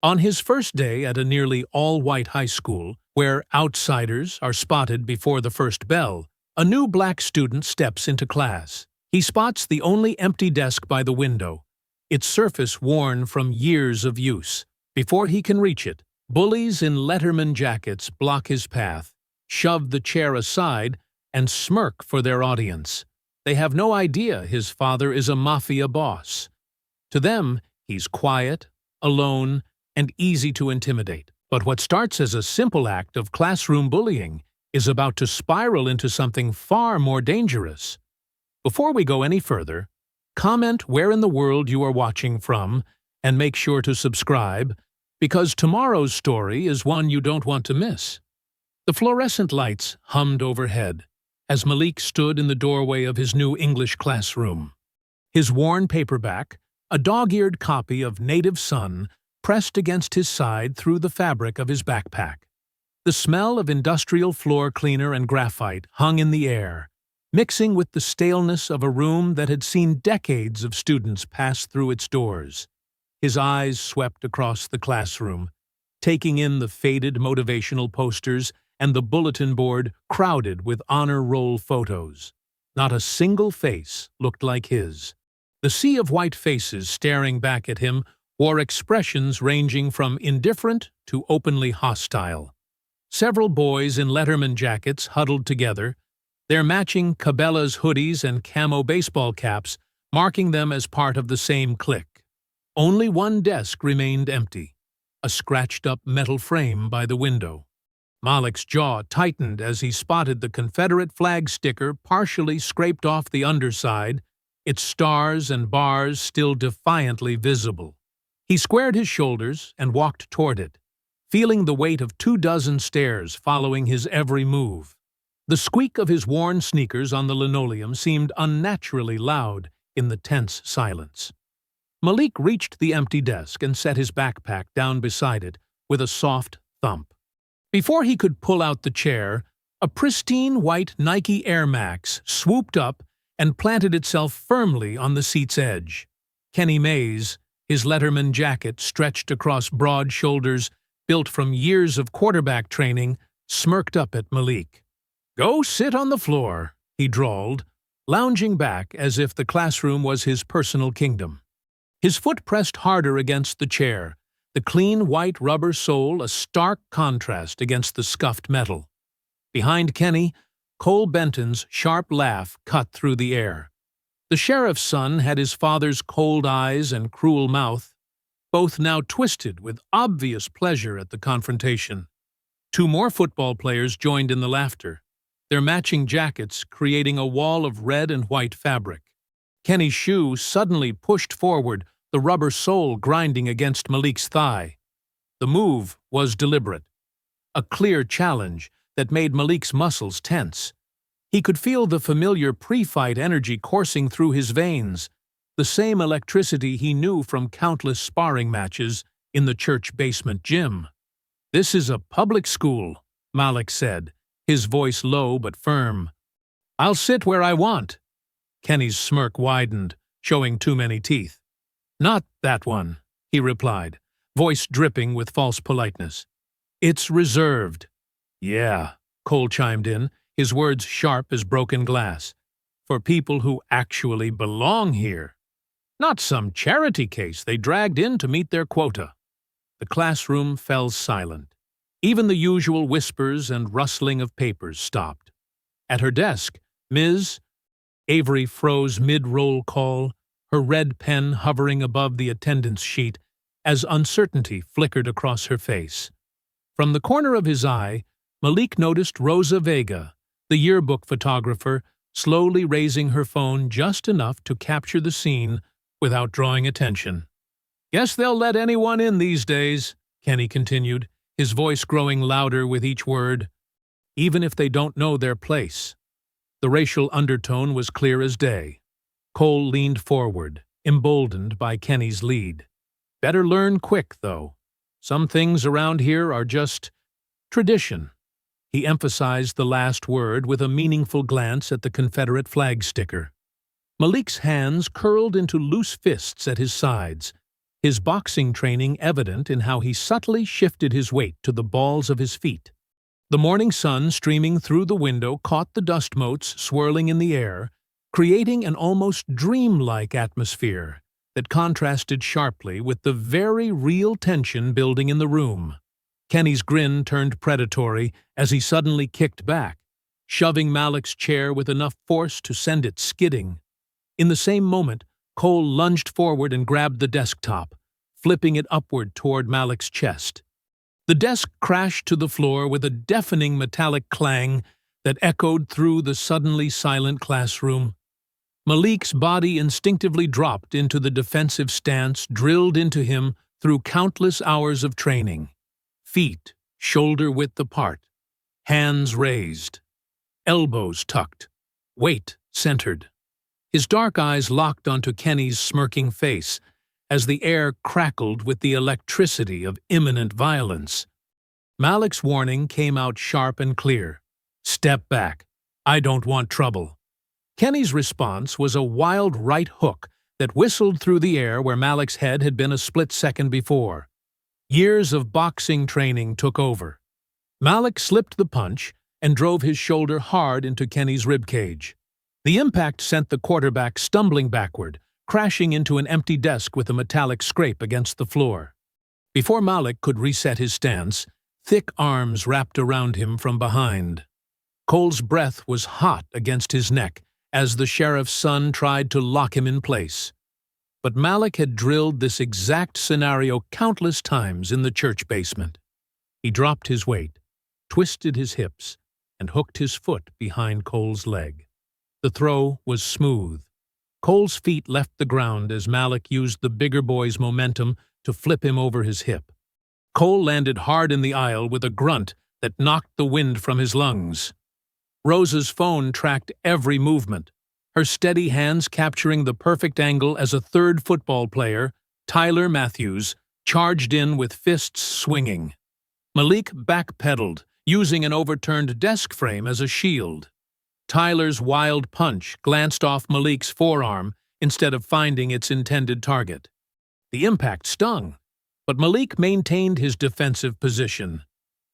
On his first day at a nearly all-white high school, where outsiders are spotted before the first bell, a new black student steps into class. He spots the only empty desk by the window, its surface worn from years of use. Before he can reach it, bullies in letterman jackets block his path, shove the chair aside, and smirk for their audience. They have no idea his father is a Mafia boss. To them, he's quiet, alone, and easy to intimidate. But what starts as a simple act of classroom bullying is about to spiral into something far more dangerous. Before we go any further, comment where in the world you are watching from and make sure to subscribe, because tomorrow's story is one you don't want to miss. The fluorescent lights hummed overhead as Malik stood in the doorway of his new English classroom. His worn paperback, a dog-eared copy of Native Son, pressed against his side through the fabric of his backpack. The smell of industrial floor cleaner and graphite hung in the air, mixing with the staleness of a room that had seen decades of students pass through its doors. His eyes swept across the classroom, taking in the faded motivational posters and the bulletin board crowded with honor roll photos. Not a single face looked like his. The sea of white faces staring back at him wore expressions ranging from indifferent to openly hostile. Several boys in letterman jackets huddled together, their matching Cabela's hoodies and camo baseball caps marking them as part of the same clique. Only one desk remained empty, a scratched-up metal frame by the window. Malik's jaw tightened as he spotted the Confederate flag sticker partially scraped off the underside, its stars and bars still defiantly visible. He squared his shoulders and walked toward it, feeling the weight of 24 stares following his every move. The squeak of his worn sneakers on the linoleum seemed unnaturally loud in the tense silence. Malik reached the empty desk and set his backpack down beside it with a soft thump. Before he could pull out the chair, a pristine white Nike Air Max swooped up and planted itself firmly on the seat's edge. Kenny Mays, his letterman jacket stretched across broad shoulders built from years of quarterback training, smirked up at Malik. "Go sit on the floor," he drawled, lounging back as if the classroom was his personal kingdom. His foot pressed harder against the chair, the clean white rubber sole a stark contrast against the scuffed metal. Behind Kenny, Cole Benton's sharp laugh cut through the air. The sheriff's son had his father's cold eyes and cruel mouth, both now twisted with obvious pleasure at the confrontation. Two more football players joined in the laughter, their matching jackets creating a wall of red and white fabric. Kenny's shoe suddenly pushed forward, the rubber sole grinding against Malik's thigh. The move was deliberate, a clear challenge that made Malik's muscles tense. He could feel the familiar pre-fight energy coursing through his veins, the same electricity he knew from countless sparring matches in the church basement gym. "This is a public school," Malik said, his voice low but firm. "I'll sit where I want." Kenny's smirk widened, showing too many teeth. "Not that one," he replied, voice dripping with false politeness. "It's reserved." "Yeah," Cole chimed in, his words sharp as broken glass. "For people who actually belong here. Not some charity case they dragged in to meet their quota." The classroom fell silent. Even the usual whispers and rustling of papers stopped. At her desk, Ms. Avery froze mid-roll call, her red pen hovering above the attendance sheet as uncertainty flickered across her face. From the corner of his eye, Malik noticed Rosa Vega, the yearbook photographer, slowly raising her phone just enough to capture the scene without drawing attention. "Guess they'll let anyone in these days," Kenny continued, his voice growing louder with each word. "Even if they don't know their place." The racial undertone was clear as day. Cole leaned forward, emboldened by Kenny's lead. "Better learn quick, though. Some things around here are just tradition." He emphasized the last word with a meaningful glance at the Confederate flag sticker. Malik's hands curled into loose fists at his sides, his boxing training evident in how he subtly shifted his weight to the balls of his feet. The morning sun streaming through the window caught the dust motes swirling in the air, creating an almost dreamlike atmosphere that contrasted sharply with the very real tension building in the room. Kenny's grin turned predatory as he suddenly kicked back, shoving Malik's chair with enough force to send it skidding. In the same moment, Cole lunged forward and grabbed the desktop, flipping it upward toward Malik's chest. The desk crashed to the floor with a deafening metallic clang that echoed through the suddenly silent classroom. Malik's body instinctively dropped into the defensive stance drilled into him through countless hours of training. Feet shoulder-width apart, hands raised, elbows tucked, weight centered. His dark eyes locked onto Kenny's smirking face as the air crackled with the electricity of imminent violence. Malik's warning came out sharp and clear. "Step back. I don't want trouble." Kenny's response was a wild right hook that whistled through the air where Malik's head had been a split second before. Years of boxing training took over. Malik slipped the punch and drove his shoulder hard into Kenny's ribcage. The impact sent the quarterback stumbling backward, crashing into an empty desk with a metallic scrape against the floor. Before Malik could reset his stance, thick arms wrapped around him from behind. Cole's breath was hot against his neck as the sheriff's son tried to lock him in place. But Malik had drilled this exact scenario countless times in the church basement. He dropped his weight, twisted his hips, and hooked his foot behind Cole's leg. The throw was smooth. Cole's feet left the ground as Malik used the bigger boy's momentum to flip him over his hip. Cole landed hard in the aisle with a grunt that knocked the wind from his lungs. Rosa's phone tracked every movement, her steady hands capturing the perfect angle as a third football player, Tyler Matthews, charged in with fists swinging. Malik backpedaled, using an overturned desk frame as a shield. Tyler's wild punch glanced off Malik's forearm instead of finding its intended target. The impact stung, but Malik maintained his defensive position.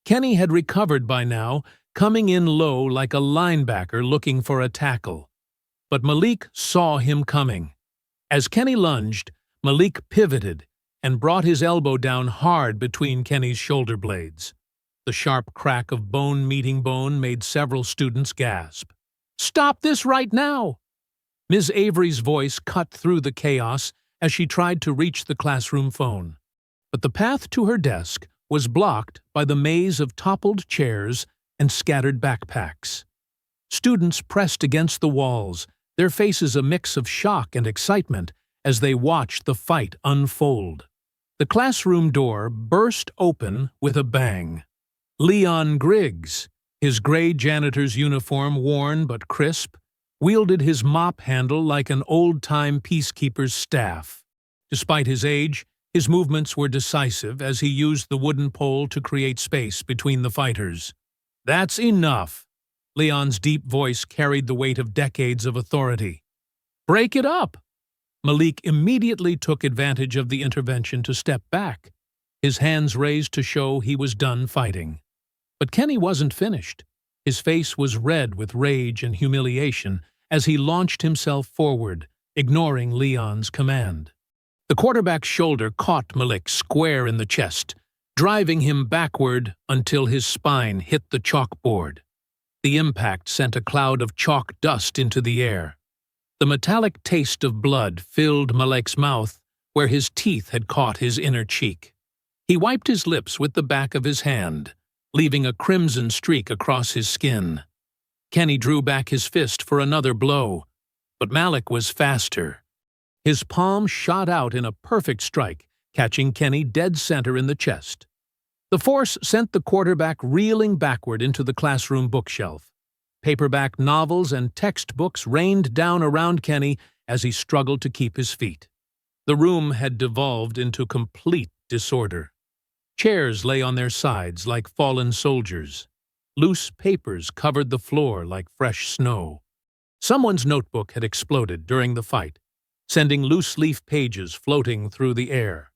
Kenny had recovered by now, coming in low like a linebacker looking for a tackle. But Malik saw him coming. As Kenny lunged, Malik pivoted and brought his elbow down hard between Kenny's shoulder blades. The sharp crack of bone meeting bone made several students gasp. "Stop this right now!" Ms. Avery's voice cut through the chaos as she tried to reach the classroom phone. But the path to her desk was blocked by the maze of toppled chairs and scattered backpacks. Students pressed against the walls, their faces a mix of shock and excitement as they watched the fight unfold. The classroom door burst open with a bang. Leon Griggs, his gray janitor's uniform worn but crisp, wielded his mop handle like an old-time peacekeeper's staff. Despite his age, his movements were decisive as he used the wooden pole to create space between the fighters. "That's enough!" Leon's deep voice carried the weight of decades of authority. "Break it up!" Malik immediately took advantage of the intervention to step back, his hands raised to show he was done fighting. But Kenny wasn't finished. His face was red with rage and humiliation as he launched himself forward, ignoring Leon's command. The quarterback's shoulder caught Malik square in the chest, driving him backward until his spine hit the chalkboard. The impact sent a cloud of chalk dust into the air. The metallic taste of blood filled Malik's mouth where his teeth had caught his inner cheek. He wiped his lips with the back of his hand, leaving a crimson streak across his skin. Kenny drew back his fist for another blow, but Malik was faster. His palm shot out in a perfect strike, catching Kenny dead center in the chest. The force sent the quarterback reeling backward into the classroom bookshelf. Paperback novels and textbooks rained down around Kenny as he struggled to keep his feet. The room had devolved into complete disorder. Chairs lay on their sides like fallen soldiers. Loose papers covered the floor like fresh snow. Someone's notebook had exploded during the fight, sending loose-leaf pages floating through the air.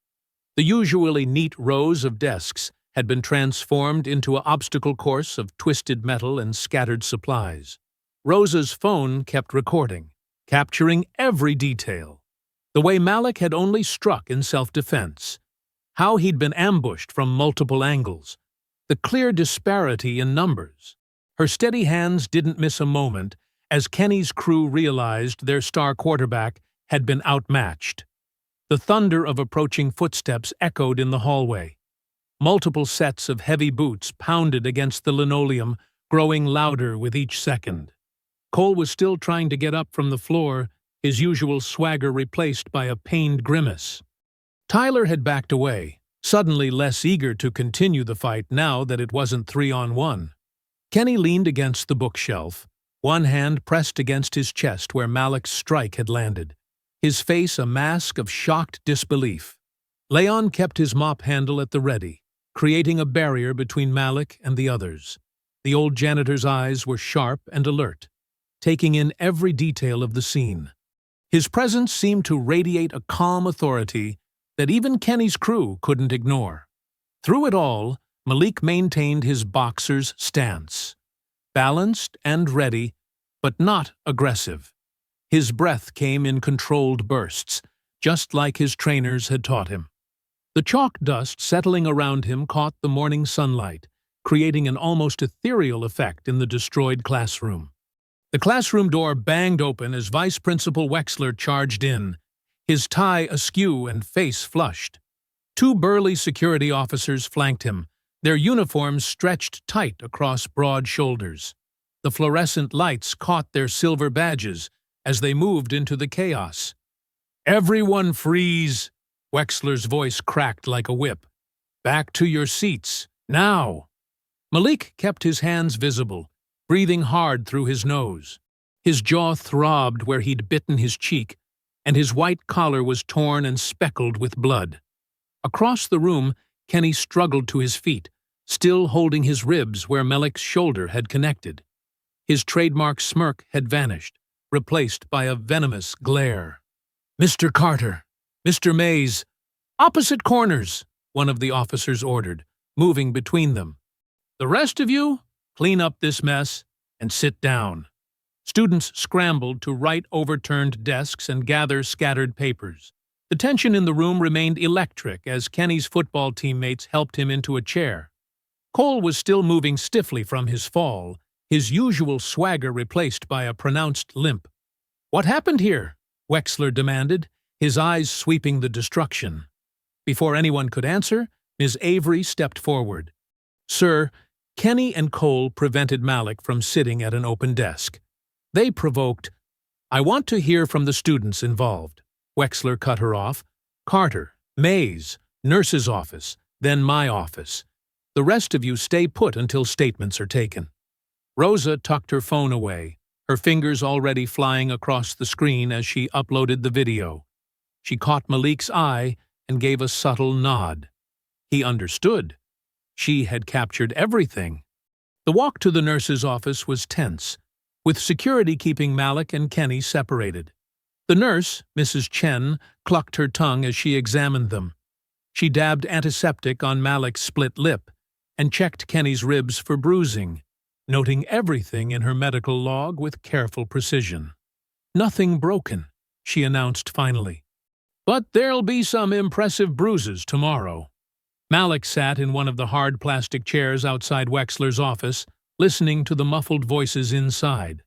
The usually neat rows of desks had been transformed into an obstacle course of twisted metal and scattered supplies. Rosa's phone kept recording, capturing every detail. The way Malik had only struck in self-defense, how he'd been ambushed from multiple angles, the clear disparity in numbers. Her steady hands didn't miss a moment as Kenny's crew realized their star quarterback had been outmatched. The thunder of approaching footsteps echoed in the hallway. Multiple sets of heavy boots pounded against the linoleum, growing louder with each second. Cole was still trying to get up from the floor, his usual swagger replaced by a pained grimace. Tyler had backed away, suddenly less eager to continue the fight now that it wasn't 3-on-1. Kenny leaned against the bookshelf, one hand pressed against his chest where Malik's strike had landed, his face a mask of shocked disbelief. Leon kept his mop handle at the ready, creating a barrier between Malik and the others. The old janitor's eyes were sharp and alert, taking in every detail of the scene. His presence seemed to radiate a calm authority that even Kenny's crew couldn't ignore. Through it all, Malik maintained his boxer's stance, balanced and ready, but not aggressive. His breath came in controlled bursts, just like his trainers had taught him. The chalk dust settling around him caught the morning sunlight, creating an almost ethereal effect in the destroyed classroom. The classroom door banged open as Vice Principal Wexler charged in, his tie askew and face flushed. Two burly security officers flanked him, their uniforms stretched tight across broad shoulders. The fluorescent lights caught their silver badges as they moved into the chaos. "Everyone freeze!" Wexler's voice cracked like a whip. "Back to your seats, now!" Malik kept his hands visible, breathing hard through his nose. His jaw throbbed where he'd bitten his cheek, and his white collar was torn and speckled with blood. Across the room, Kenny struggled to his feet, still holding his ribs where Malik's shoulder had connected. His trademark smirk had vanished, replaced by a venomous glare. "Mr. Carter, Mr. Mays, opposite corners," one of the officers ordered, moving between them. "The rest of you, clean up this mess and sit down." Students scrambled to right overturned desks and gather scattered papers. The tension in the room remained electric as Kenny's football teammates helped him into a chair. Cole was still moving stiffly from his fall, his usual swagger replaced by a pronounced limp. "What happened here?" Wexler demanded, his eyes sweeping the destruction. Before anyone could answer, Ms. Avery stepped forward. "Sir, Kenny and Cole prevented Malik from sitting at an open desk. They provoked—" "I want to hear from the students involved." Wexler cut her off. "Carter, Mays, nurse's office, then my office. The rest of you stay put until statements are taken." Rosa tucked her phone away, her fingers already flying across the screen as she uploaded the video. She caught Malik's eye and gave a subtle nod. He understood. She had captured everything. The walk to the nurse's office was tense, with security keeping Malik and Kenny separated. The nurse, Mrs. Chen, clucked her tongue as she examined them. She dabbed antiseptic on Malik's split lip and checked Kenny's ribs for bruising, noting everything in her medical log with careful precision. "Nothing broken," she announced finally. "But there'll be some impressive bruises tomorrow." Malik sat in one of the hard plastic chairs outside Wexler's office, listening to the muffled voices inside.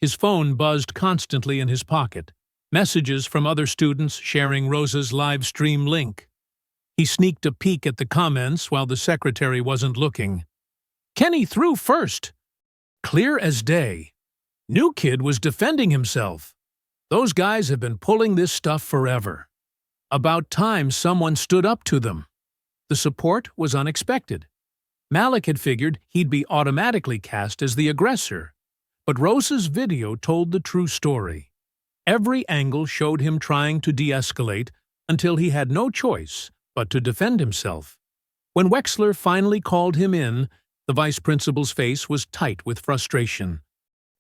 His phone buzzed constantly in his pocket, messages from other students sharing Rosa's live stream link. He sneaked a peek at the comments while the secretary wasn't looking. "Kenny threw first." Clear as day. New kid was defending himself. Those guys have been pulling this stuff forever. About time someone stood up to them. The support was unexpected. Malik had figured he'd be automatically cast as the aggressor, but Rosa's video told the true story. Every angle showed him trying to de-escalate until he had no choice but to defend himself. When Wexler finally called him in, the vice principal's face was tight with frustration.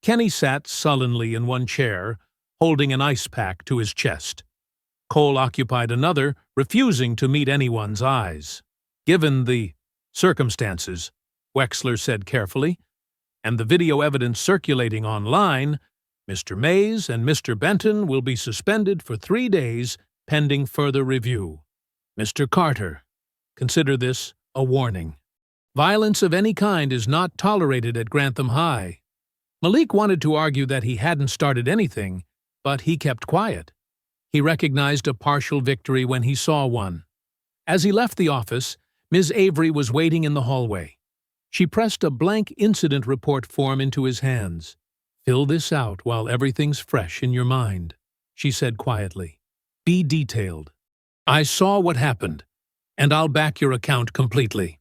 Kenny sat sullenly in one chair, holding an ice pack to his chest. Cole occupied another, refusing to meet anyone's eyes. "Given the circumstances," Wexler said carefully, "and the video evidence circulating online, Mr. Mays and Mr. Benton will be suspended for 3 days pending further review. Mr. Carter, consider this a warning. Violence of any kind is not tolerated at Grantham High." Malik wanted to argue that he hadn't started anything, but he kept quiet. He recognized a partial victory when he saw one. As he left the office, Ms. Avery was waiting in the hallway. She pressed a blank incident report form into his hands. "Fill this out while everything's fresh in your mind," she said quietly. "Be detailed. I saw what happened, and I'll back your account completely."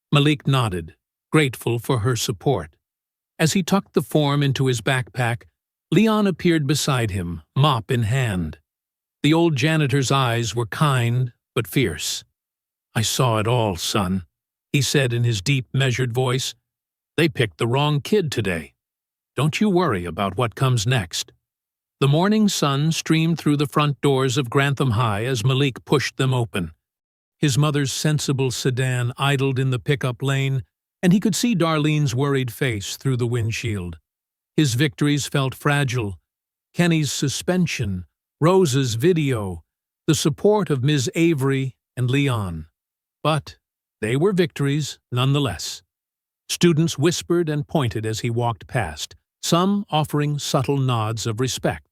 Malik nodded, grateful for her support. As he tucked the form into his backpack, Leon appeared beside him, mop in hand. The old janitor's eyes were kind but fierce. "I saw it all, son," he said in his deep, measured voice. "They picked the wrong kid today. Don't you worry about what comes next." The morning sun streamed through the front doors of Grantham High as Malik pushed them open. His mother's sensible sedan idled in the pickup lane, and he could see Darlene's worried face through the windshield. His victories felt fragile. Kenny's suspension, Rose's video, the support of Ms. Avery and Leon. But they were victories nonetheless. Students whispered and pointed as he walked past, some offering subtle nods of respect.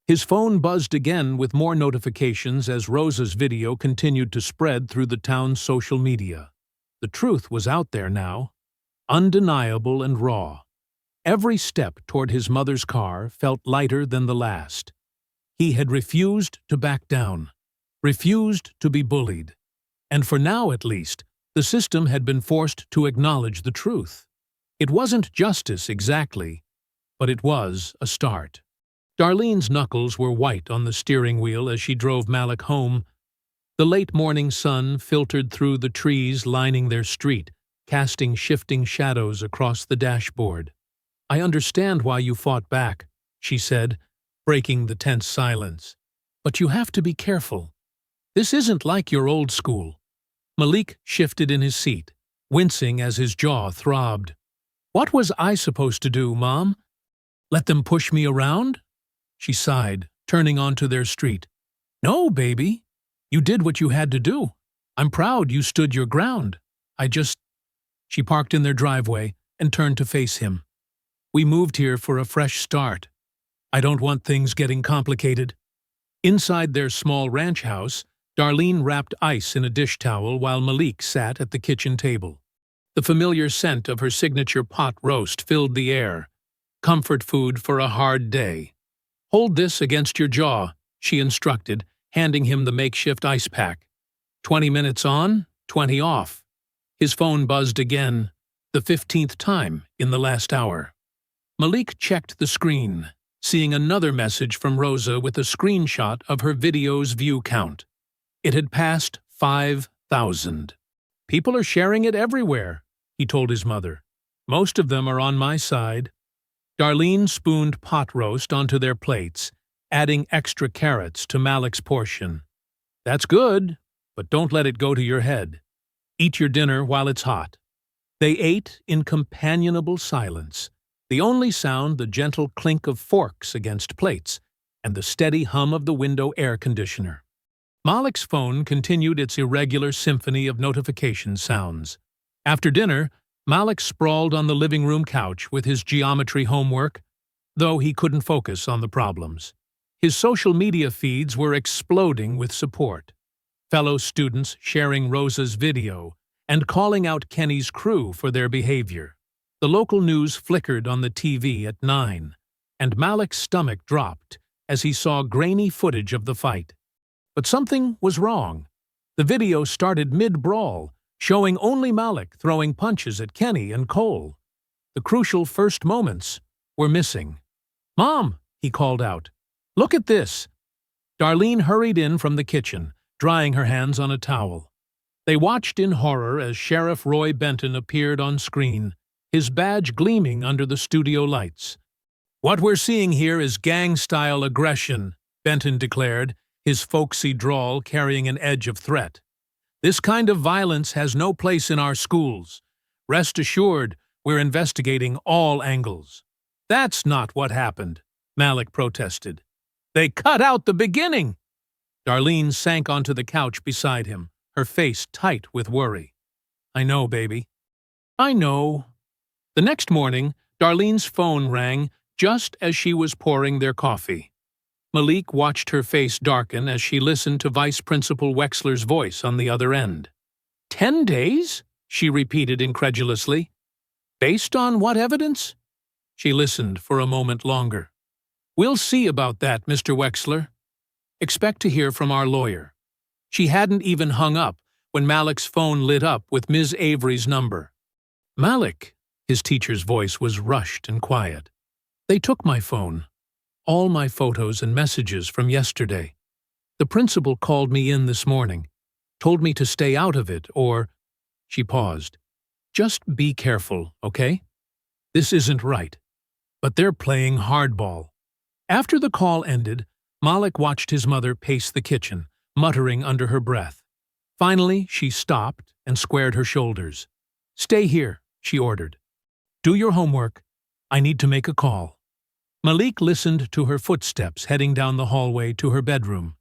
His phone buzzed again with more notifications as Rose's video continued to spread through the town's social media. The truth was out there now, undeniable and raw. Every step toward his mother's car felt lighter than the last. He had refused to back down, refused to be bullied. And for now, at least, the system had been forced to acknowledge the truth. It wasn't justice exactly, but it was a start. Darlene's knuckles were white on the steering wheel as she drove Malik home. The late morning sun filtered through the trees lining their street, casting shifting shadows across the dashboard. "I understand why you fought back," she said, breaking the tense silence. "But you have to be careful. This isn't like your old school." Malik shifted in his seat, wincing as his jaw throbbed. "What was I supposed to do, Mom? Let them push me around?" She sighed, turning onto their street. "No, baby. You did what you had to do. I'm proud you stood your ground. She parked in their driveway and turned to face him. "We moved here for a fresh start. I don't want things getting complicated." Inside their small ranch house, Darlene wrapped ice in a dish towel while Malik sat at the kitchen table. The familiar scent of her signature pot roast filled the air. Comfort food for a hard day. "Hold this against your jaw," she instructed, handing him the makeshift ice pack. 20 minutes on, 20 off. His phone buzzed again, the 15th time in the last hour. Malik checked the screen, seeing another message from Rosa with a screenshot of her video's view count. It had passed 5,000. "People are sharing it everywhere," he told his mother. "Most of them are on my side." Darlene spooned pot roast onto their plates, adding extra carrots to Malik's portion. "That's good, but don't let it go to your head. Eat your dinner while it's hot." They ate in companionable silence, the only sound the gentle clink of forks against plates and the steady hum of the window air conditioner. Malik's phone continued its irregular symphony of notification sounds. After dinner, Malik sprawled on the living room couch with his geometry homework, though he couldn't focus on the problems. His social media feeds were exploding with support. Fellow students sharing Rosa's video and calling out Kenny's crew for their behavior. The local news flickered on the TV at 9, and Malik's stomach dropped as he saw grainy footage of the fight. But something was wrong. The video started mid-brawl, showing only Malik throwing punches at Kenny and Cole. The crucial first moments were missing. "Mom," he called out, "look at this." Darlene hurried in from the kitchen, drying her hands on a towel. They watched in horror as Sheriff Roy Benton appeared on screen, his badge gleaming under the studio lights. "What we're seeing here is gang-style aggression," Benton declared, his folksy drawl carrying an edge of threat. "This kind of violence has no place in our schools. Rest assured, we're investigating all angles." "That's not what happened," Malik protested. "They cut out the beginning." Darlene sank onto the couch beside him, her face tight with worry. "I know, baby. I know." The next morning, Darlene's phone rang just as she was pouring their coffee. Malik watched her face darken as she listened to Vice Principal Wexler's voice on the other end. 10 days? She repeated incredulously. "Based on what evidence?" She listened for a moment longer. "We'll see about that, Mr. Wexler. Expect to hear from our lawyer." She hadn't even hung up when Malik's phone lit up with Ms. Avery's number. "Malik," his teacher's voice was rushed and quiet. "They took my phone. All my photos and messages from yesterday. The principal called me in this morning, told me to stay out of it or—" She paused. "Just be careful, okay? This isn't right. But they're playing hardball." After the call ended, Malik watched his mother pace the kitchen, muttering under her breath. Finally, she stopped and squared her shoulders. "Stay here," she ordered. "Do your homework. I need to make a call." Malik listened to her footsteps heading down the hallway to her bedroom.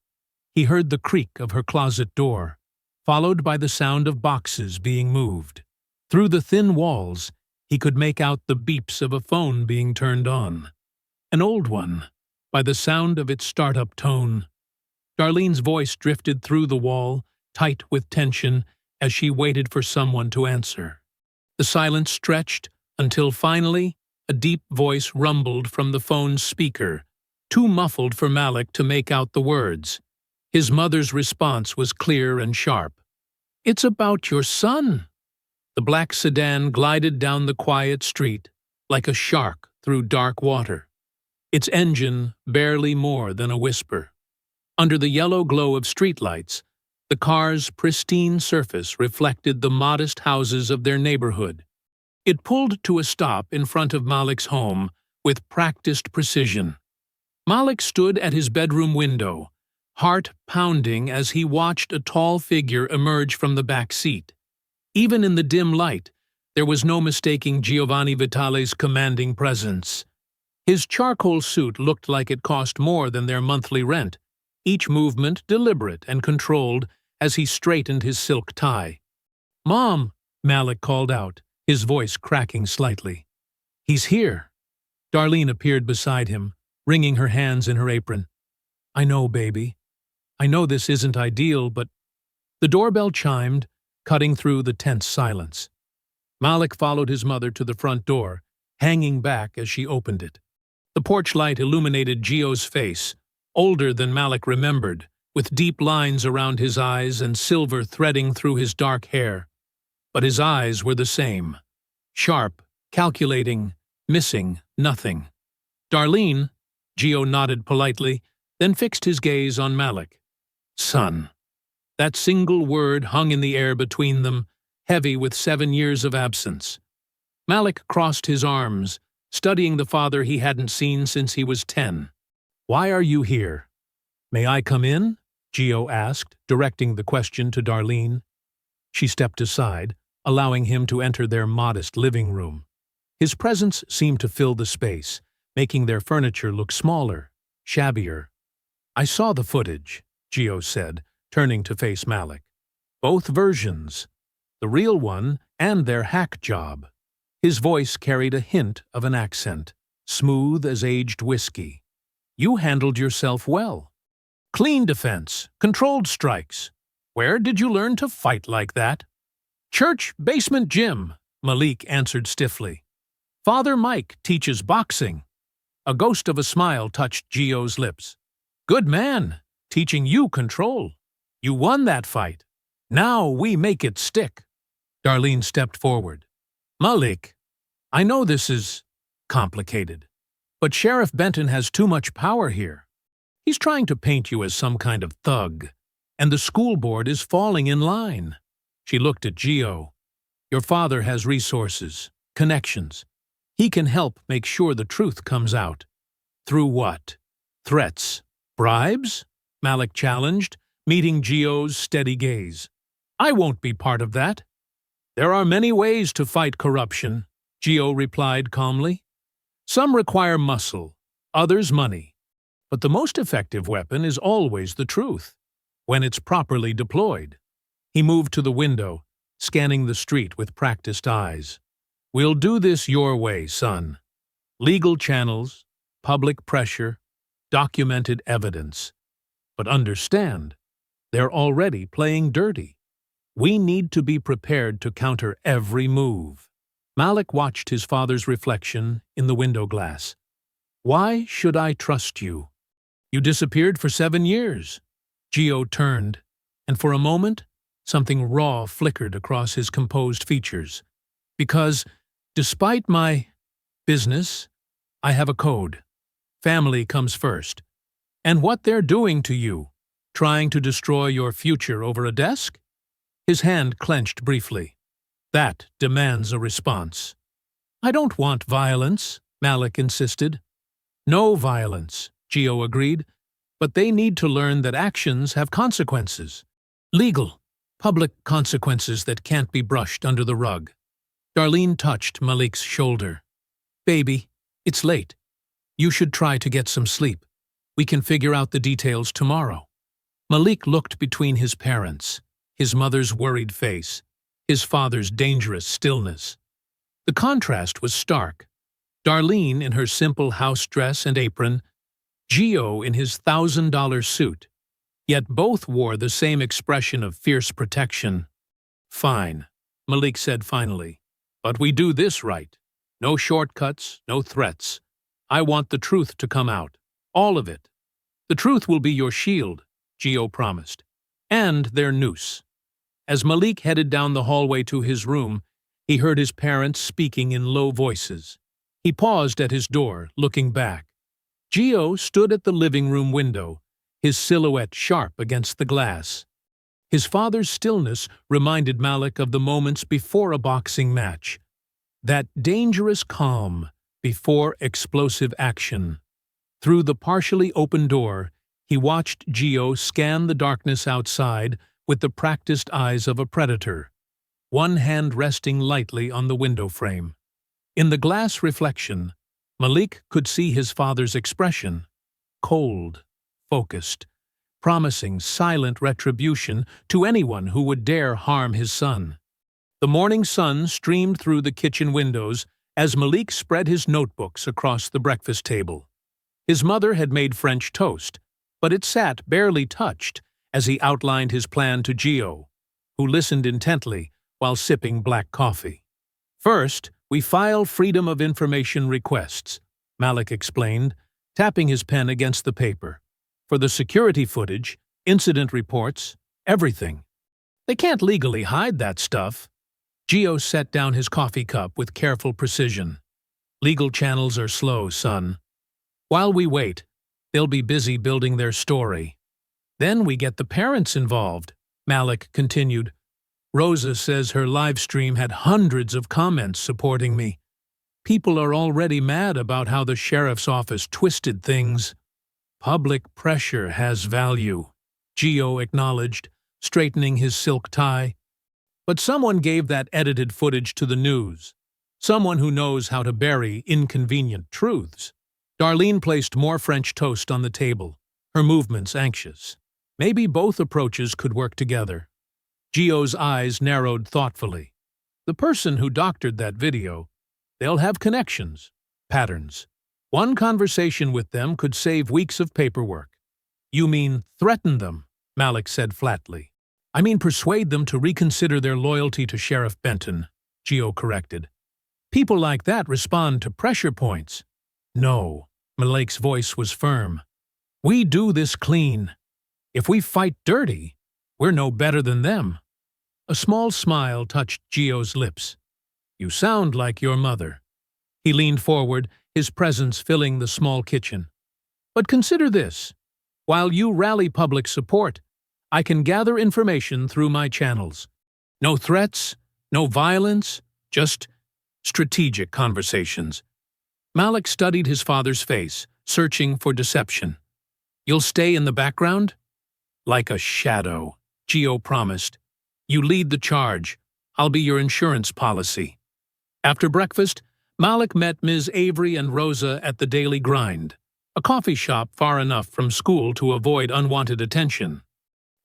He heard the creak of her closet door, followed by the sound of boxes being moved. Through the thin walls, he could make out the beeps of a phone being turned on. An old one, by the sound of its startup tone. Darlene's voice drifted through the wall, tight with tension, as she waited for someone to answer. The silence stretched until finally a deep voice rumbled from the phone's speaker, too muffled for Malik to make out the words. His mother's response was clear and sharp. "It's about your son." The black sedan glided down the quiet street like a shark through dark water, its engine barely more than a whisper. Under the yellow glow of streetlights, the car's pristine surface reflected the modest houses of their neighborhood. It pulled to a stop in front of Malik's home with practiced precision. Malik stood at his bedroom window, heart pounding as he watched a tall figure emerge from the back seat. Even in the dim light, there was no mistaking Giovanni Vitale's commanding presence. His charcoal suit looked like it cost more than their monthly rent, each movement deliberate and controlled as he straightened his silk tie. "Mom," Malik called out, his voice cracking slightly. "He's here." Darlene appeared beside him, wringing her hands in her apron. "I know, baby. I know this isn't ideal, but—" The doorbell chimed, cutting through the tense silence. Malik followed his mother to the front door, hanging back as she opened it. The porch light illuminated Gio's face, older than Malik remembered, with deep lines around his eyes and silver threading through his dark hair. But his eyes were the same. Sharp, calculating, missing nothing. "Darlene," Gio nodded politely, then fixed his gaze on Malik. "Son." That single word hung in the air between them, heavy with 7 years of absence. Malik crossed his arms, studying the father he hadn't seen since he was 10. "Why are you here?" "May I come in?" Gio asked, directing the question to Darlene. She stepped aside, allowing him to enter their modest living room. His presence seemed to fill the space, making their furniture look smaller, shabbier. "I saw the footage," Gio said, turning to face Malik. "Both versions, the real one and their hack job." His voice carried a hint of an accent, smooth as aged whiskey. "You handled yourself well. Clean defense, controlled strikes. Where did you learn to fight like that?" "Church basement gym," Malik answered stiffly. "Father Mike teaches boxing." A ghost of a smile touched Gio's lips. "Good man, teaching you control. You won that fight. Now we make it stick." Darlene stepped forward. "Malik, I know this is complicated, but Sheriff Benton has too much power here. He's trying to paint you as some kind of thug, and the school board is falling in line." She looked at Gio. "Your father has resources, connections. He can help make sure the truth comes out." "Through what? Threats? Bribes?" Malik challenged, meeting Gio's steady gaze. "I won't be part of that." "There are many ways to fight corruption," Gio replied calmly. "Some require muscle, others money. But the most effective weapon is always the truth, when it's properly deployed." He moved to the window, scanning the street with practiced eyes. "We'll do this your way, son. Legal channels, public pressure, documented evidence. But understand, they're already playing dirty. We need to be prepared to counter every move." Malik watched his father's reflection in the window glass. "Why should I trust you? You disappeared for 7 years." Gio turned, and for a moment, something raw flickered across his composed features. "Because, despite my business, I have a code. Family comes first. And what they're doing to you, trying to destroy your future over a desk?" His hand clenched briefly. "That demands a response." "I don't want violence," Malik insisted. "No violence," Gio agreed, "but they need to learn that actions have consequences. Legal, public consequences that can't be brushed under the rug." Darlene touched Malik's shoulder. "Baby, it's late. You should try to get some sleep. We can figure out the details tomorrow." Malik looked between his parents, his mother's worried face, his father's dangerous stillness. The contrast was stark. Darlene in her simple house dress and apron, Gio in his $1,000 suit. Yet both wore the same expression of fierce protection. "Fine," Malik said finally. "But we do this right. No shortcuts, no threats. I want the truth to come out. All of it. The truth will be your shield," Gio promised. "And their noose." As Malik headed down the hallway to his room, he heard his parents speaking in low voices. He paused at his door, looking back. Gio stood at the living room window, his silhouette sharp against the glass. His father's stillness reminded Malik of the moments before a boxing match. That dangerous calm before explosive action. Through the partially open door, he watched Gio scan the darkness outside with the practiced eyes of a predator, one hand resting lightly on the window frame. In the glass reflection, Malik could see his father's expression, cold, focused, promising silent retribution to anyone who would dare harm his son. The morning sun streamed through the kitchen windows as Malik spread his notebooks across the breakfast table. His mother had made French toast, but it sat barely touched as he outlined his plan to Gio, who listened intently while sipping black coffee. "First, we file Freedom of Information requests," Malik explained, tapping his pen against the paper. "For the security footage, incident reports, everything. They can't legally hide that stuff." Gio set down his coffee cup with careful precision. "Legal channels are slow, son. While we wait, they'll be busy building their story. Then we get the parents involved," Malik continued. "Rosa says her live stream had hundreds of comments supporting me. People are already mad about how the sheriff's office twisted things." "Public pressure has value," Gio acknowledged, straightening his silk tie. "But someone gave that edited footage to the news. Someone who knows how to bury inconvenient truths." Darlene placed more French toast on the table, her movements anxious. Maybe both approaches could work together. Gio's eyes narrowed thoughtfully. The person who doctored that video, they'll have connections, patterns. One conversation with them could save weeks of paperwork. "You mean threaten them?" Malik said flatly. "I mean persuade them to reconsider their loyalty to Sheriff Benton," Gio corrected. "People like that respond to pressure points." "No," Malik's voice was firm. "We do this clean. If we fight dirty, we're no better than them." A small smile touched Gio's lips. "You sound like your mother." He leaned forward, his presence filling the small kitchen. "But consider this. While you rally public support, I can gather information through my channels. No threats, no violence, just strategic conversations." Malik studied his father's face, searching for deception. "You'll stay in the background?" Like a shadow, Gio promised. You lead the charge. I'll be your insurance policy. After breakfast, Malik met Ms. Avery and Rosa at the Daily Grind, a coffee shop far enough from school to avoid unwanted attention.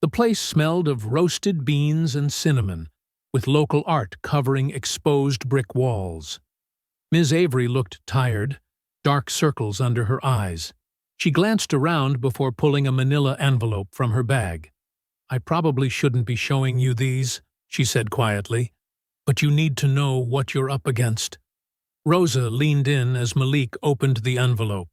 The place smelled of roasted beans and cinnamon, with local art covering exposed brick walls. Ms. Avery looked tired, dark circles under her eyes. She glanced around before pulling a manila envelope from her bag. I probably shouldn't be showing you these, she said quietly, but you need to know what you're up against. Rosa leaned in as Malik opened the envelope.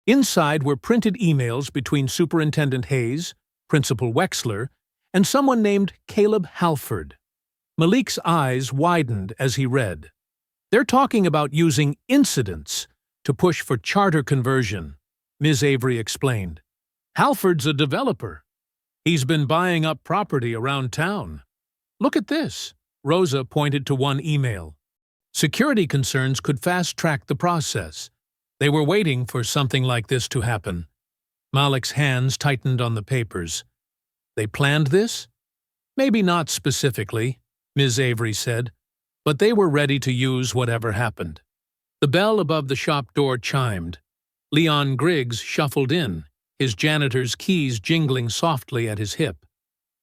Inside were printed emails between Superintendent Hayes, Principal Wexler, and someone named Caleb Halford. Malik's eyes widened as he read. They're talking about using incidents to push for charter conversion, Ms. Avery explained. Halford's a developer. He's been buying up property around town. Look at this. Rosa pointed to one email. Security concerns could fast-track the process. They were waiting for something like this to happen. Malik's hands tightened on the papers. They planned this? Maybe not specifically, Ms. Avery said, but they were ready to use whatever happened. The bell above the shop door chimed. Leon Griggs shuffled in, his janitor's keys jingling softly at his hip.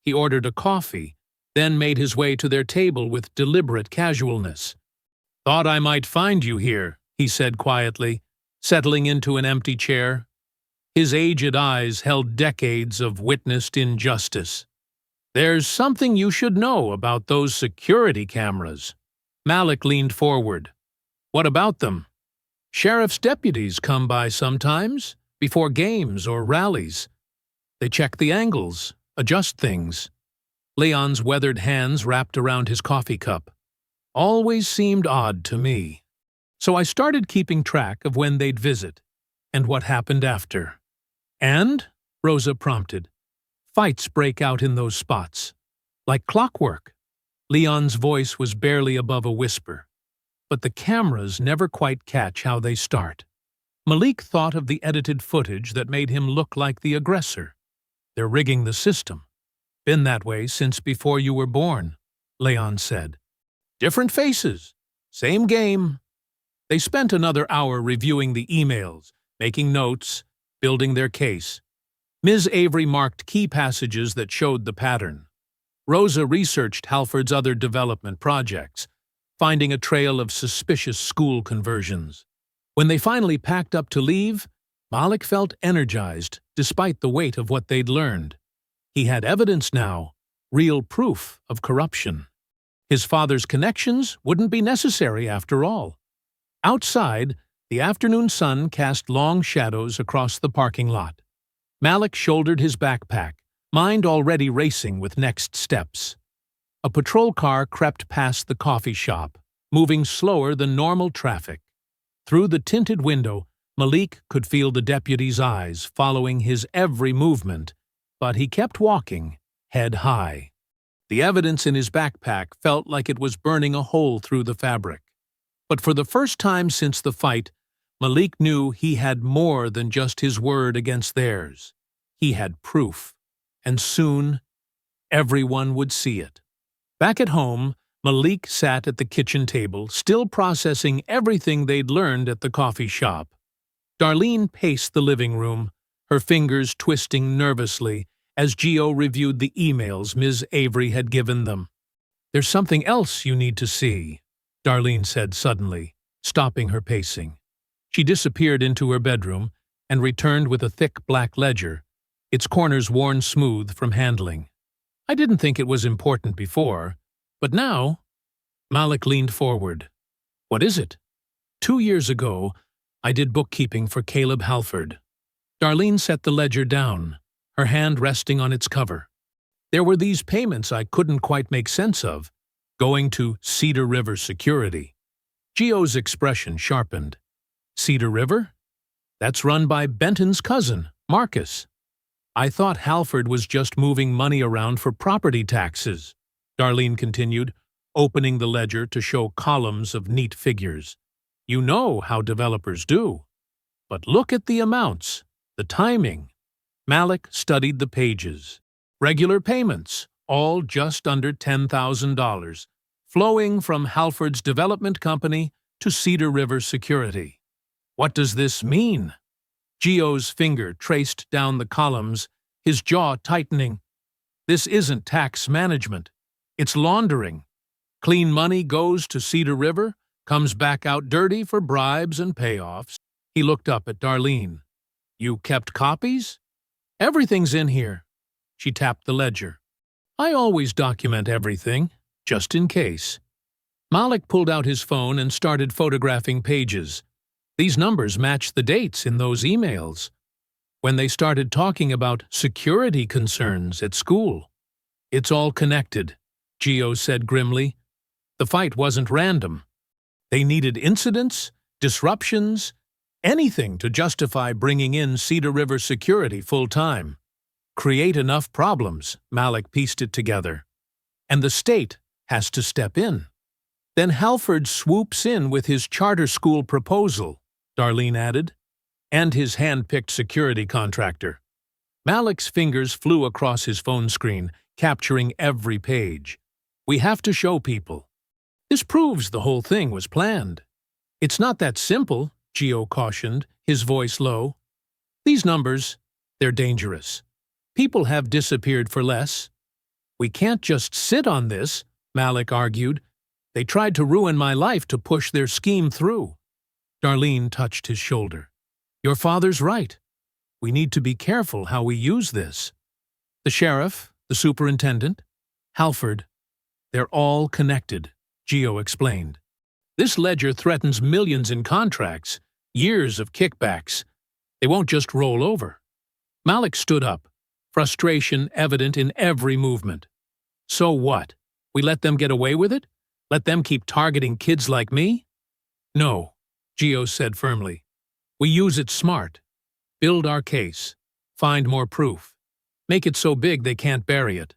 He ordered a coffee, then made his way to their table with deliberate casualness. Thought I might find you here, he said quietly, settling into an empty chair. His aged eyes held decades of witnessed injustice. There's something you should know about those security cameras. Malik leaned forward. What about them? Sheriff's deputies come by sometimes, before games or rallies. They check the angles, adjust things. Leon's weathered hands wrapped around his coffee cup. Always seemed odd to me. So I started keeping track of when they'd visit, and what happened after. And, Rosa prompted, fights break out in those spots. Like clockwork. Leon's voice was barely above a whisper. But the cameras never quite catch how they start. Malik thought of the edited footage that made him look like the aggressor. They're rigging the system. Been that way since before you were born, Leon said. Different faces. Same game. They spent another hour reviewing the emails, making notes, building their case. Ms. Avery marked key passages that showed the pattern. Rosa researched Halford's other development projects, finding a trail of suspicious school conversions. When they finally packed up to leave, Malik felt energized despite the weight of what they'd learned. He had evidence now, real proof of corruption. His father's connections wouldn't be necessary after all. Outside, the afternoon sun cast long shadows across the parking lot. Malik shouldered his backpack, mind already racing with next steps. A patrol car crept past the coffee shop, moving slower than normal traffic. Through the tinted window, Malik could feel the deputy's eyes following his every movement, but he kept walking, head high. The evidence in his backpack felt like it was burning a hole through the fabric. But for the first time since the fight, Malik knew he had more than just his word against theirs. He had proof, and soon everyone would see it. Back at home, Malik sat at the kitchen table, still processing everything they'd learned at the coffee shop. Darlene paced the living room, her fingers twisting nervously as Gio reviewed the emails Ms. Avery had given them. There's something else you need to see, Darlene said suddenly, stopping her pacing. She disappeared into her bedroom and returned with a thick black ledger, its corners worn smooth from handling. I didn't think it was important before, but now... Malik leaned forward. What is it? 2 years ago, I did bookkeeping for Caleb Halford. Darlene set the ledger down, her hand resting on its cover. There were these payments I couldn't quite make sense of, going to Cedar River Security. Gio's expression sharpened. Cedar River? That's run by Benton's cousin, Marcus. I thought Halford was just moving money around for property taxes, Darlene continued, opening the ledger to show columns of neat figures. You know how developers do. But look at the amounts, the timing. Malik studied the pages. Regular payments, all just under $10,000, flowing from Halford's development company to Cedar River Security. What does this mean? Gio's finger traced down the columns, his jaw tightening. This isn't tax management. It's laundering. Clean money goes to Cedar River, comes back out dirty for bribes and payoffs. He looked up at Darlene. You kept copies? Everything's in here. She tapped the ledger. I always document everything, just in case. Malik pulled out his phone and started photographing pages. These numbers match the dates in those emails. When they started talking about security concerns at school. It's all connected, Gio said grimly. The fight wasn't random. They needed incidents, disruptions, anything to justify bringing in Cedar River Security full-time. Create enough problems, Malik pieced it together. And the state has to step in. Then Halford swoops in with his charter school proposal, Darlene added, and his hand-picked security contractor. Malik's fingers flew across his phone screen, capturing every page. We have to show people. This proves the whole thing was planned. It's not that simple, Gio cautioned, his voice low. These numbers, they're dangerous. People have disappeared for less. We can't just sit on this, Malik argued. They tried to ruin my life to push their scheme through. Darlene touched his shoulder. Your father's right. We need to be careful how we use this. The sheriff, the superintendent, Halford, they're all connected, Gio explained. This ledger threatens millions in contracts, years of kickbacks. They won't just roll over. Malik stood up, frustration evident in every movement. So what? We let them get away with it? Let them keep targeting kids like me? No, Gio said firmly. We use it smart. Build our case. Find more proof. Make it so big they can't bury it.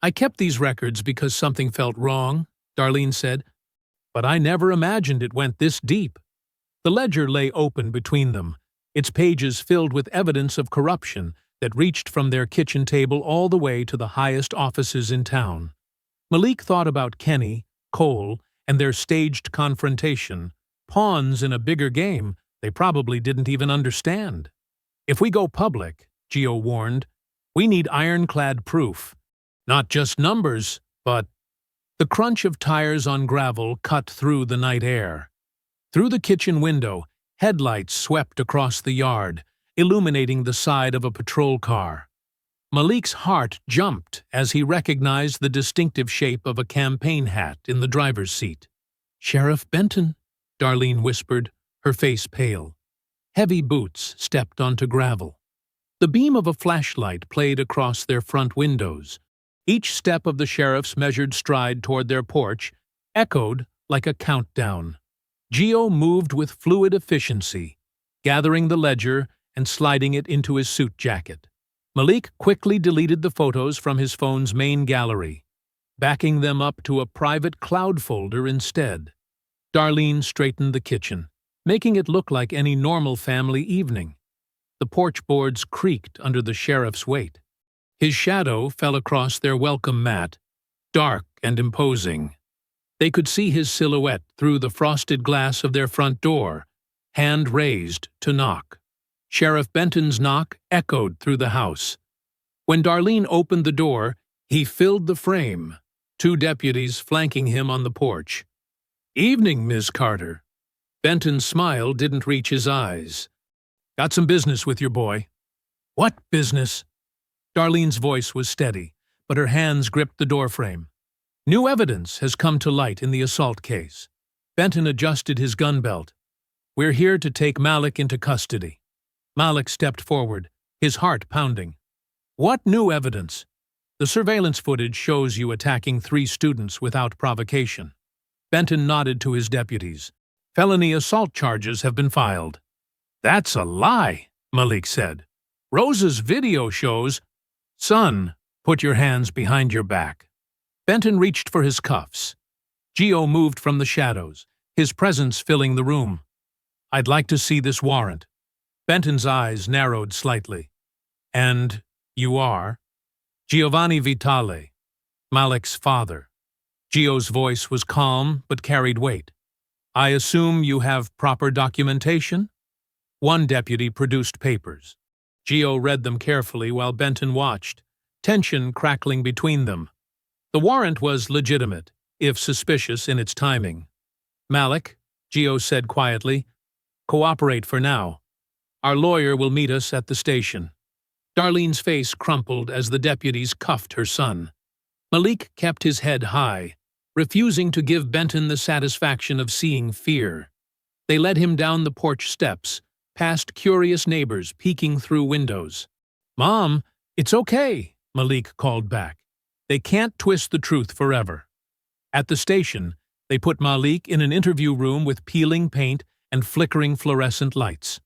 I kept these records because something felt wrong, Darlene said, but I never imagined it went this deep. The ledger lay open between them, its pages filled with evidence of corruption that reached from their kitchen table all the way to the highest offices in town. Malik thought about Kenny, Cole, and their staged confrontation, pawns in a bigger game they probably didn't even understand. If we go public, Gio warned, we need ironclad proof. Not just numbers, but… The crunch of tires on gravel cut through the night air. Through the kitchen window, headlights swept across the yard, illuminating the side of a patrol car. Malik's heart jumped as he recognized the distinctive shape of a campaign hat in the driver's seat. Sheriff Benton, Darlene whispered, her face pale. Heavy boots stepped onto gravel. The beam of a flashlight played across their front windows. Each step of the sheriff's measured stride toward their porch echoed like a countdown. Gio moved with fluid efficiency, gathering the ledger and sliding it into his suit jacket. Malik quickly deleted the photos from his phone's main gallery, backing them up to a private cloud folder instead. Darlene straightened the kitchen, making it look like any normal family evening. The porch boards creaked under the sheriff's weight. His shadow fell across their welcome mat, dark and imposing. They could see his silhouette through the frosted glass of their front door, hand raised to knock. Sheriff Benton's knock echoed through the house. When Darlene opened the door, he filled the frame, 2 deputies flanking him on the porch. "Evening, Ms. Carter." Benton's smile didn't reach his eyes. "Got some business with your boy." "What business?" Darlene's voice was steady, but her hands gripped the doorframe. "New evidence has come to light in the assault case." Benton adjusted his gun belt. "We're here to take Malik into custody." Malik stepped forward, his heart pounding. "What new evidence?" "The surveillance footage shows you attacking 3 students without provocation." Benton nodded to his deputies. "Felony assault charges have been filed." "That's a lie," Malik said. "Rosa's video shows—" "Son, put your hands behind your back." Benton reached for his cuffs. Gio moved from the shadows, his presence filling the room. "I'd like to see this warrant." Benton's eyes narrowed slightly. "And you are?" Giovanni Vitale, Malik's father. Gio's voice was calm but carried weight. I assume you have proper documentation? One deputy produced papers. Gio read them carefully while Benton watched, tension crackling between them. The warrant was legitimate, if suspicious in its timing. Malik, Gio said quietly, cooperate for now. Our lawyer will meet us at the station. Darlene's face crumpled as the deputies cuffed her son. Malik kept his head high, refusing to give Benton the satisfaction of seeing fear. They led him down the porch steps, past curious neighbors peeking through windows. Mom, it's okay, Malik called back. They can't twist the truth forever. At the station, they put Malik in an interview room with peeling paint and flickering fluorescent lights.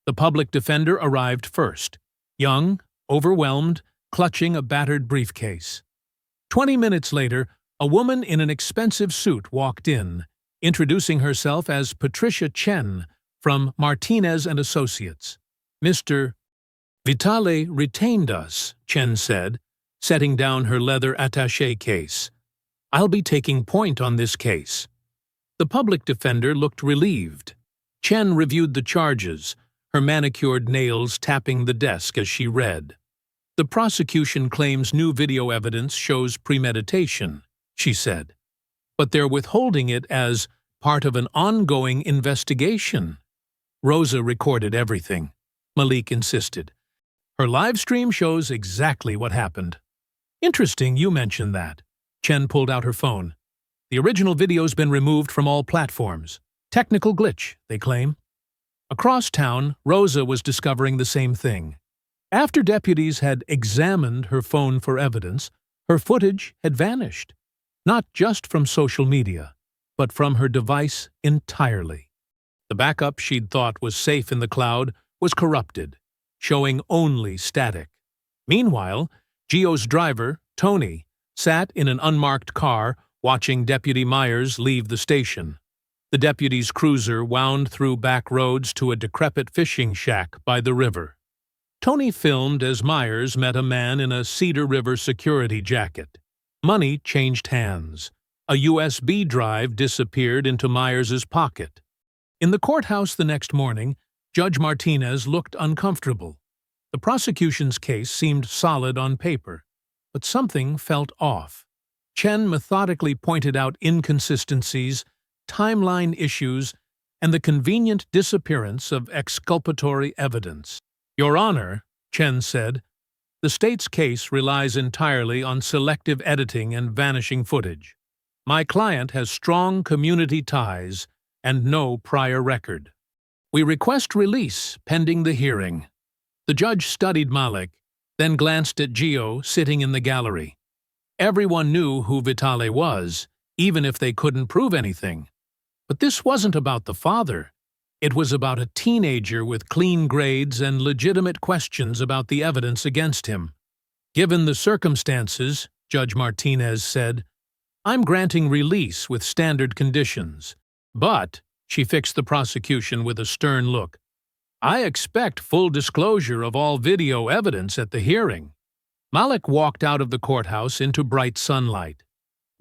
The public defender arrived first, young, overwhelmed, clutching a battered briefcase. 20 minutes later, a woman in an expensive suit walked in, introducing herself as Patricia Chen from Martinez and Associates. Mr. Vitale retained us, Chen said, setting down her leather attaché case. I'll be taking point on this case. The public defender looked relieved. Chen reviewed the charges, her manicured nails tapping the desk as she read. The prosecution claims new video evidence shows premeditation, she said. But they're withholding it as part of an ongoing investigation. Rosa recorded everything, Malik insisted. Her live stream shows exactly what happened. Interesting you mentioned that. Chen pulled out her phone. The original video's been removed from all platforms. Technical glitch, they claim. Across town, Rosa was discovering the same thing. After deputies had examined her phone for evidence, her footage had vanished. Not just from social media, but from her device entirely. The backup she'd thought was safe in the cloud was corrupted, showing only static. Meanwhile, Gio's driver, Tony, sat in an unmarked car watching Deputy Myers leave the station. The deputy's cruiser wound through back roads to a decrepit fishing shack by the river. Tony filmed as Myers met a man in a Cedar River security jacket. Money changed hands. A USB drive disappeared into Myers's pocket. In the courthouse the next morning, Judge Martinez looked uncomfortable. The prosecution's case seemed solid on paper, but something felt off. Chen methodically pointed out inconsistencies, timeline issues, and the convenient disappearance of exculpatory evidence. Your Honor, Chen said, the state's case relies entirely on selective editing and vanishing footage. My client has strong community ties and no prior record. We request release pending the hearing. The judge studied Malik, then glanced at Gio sitting in the gallery. Everyone knew who Vitale was, even if they couldn't prove anything. But this wasn't about the father. It was about a teenager with clean grades and legitimate questions about the evidence against him. Given the circumstances, Judge Martinez said, I'm granting release with standard conditions. But, she fixed the prosecution with a stern look, I expect full disclosure of all video evidence at the hearing. Malik walked out of the courthouse into bright sunlight.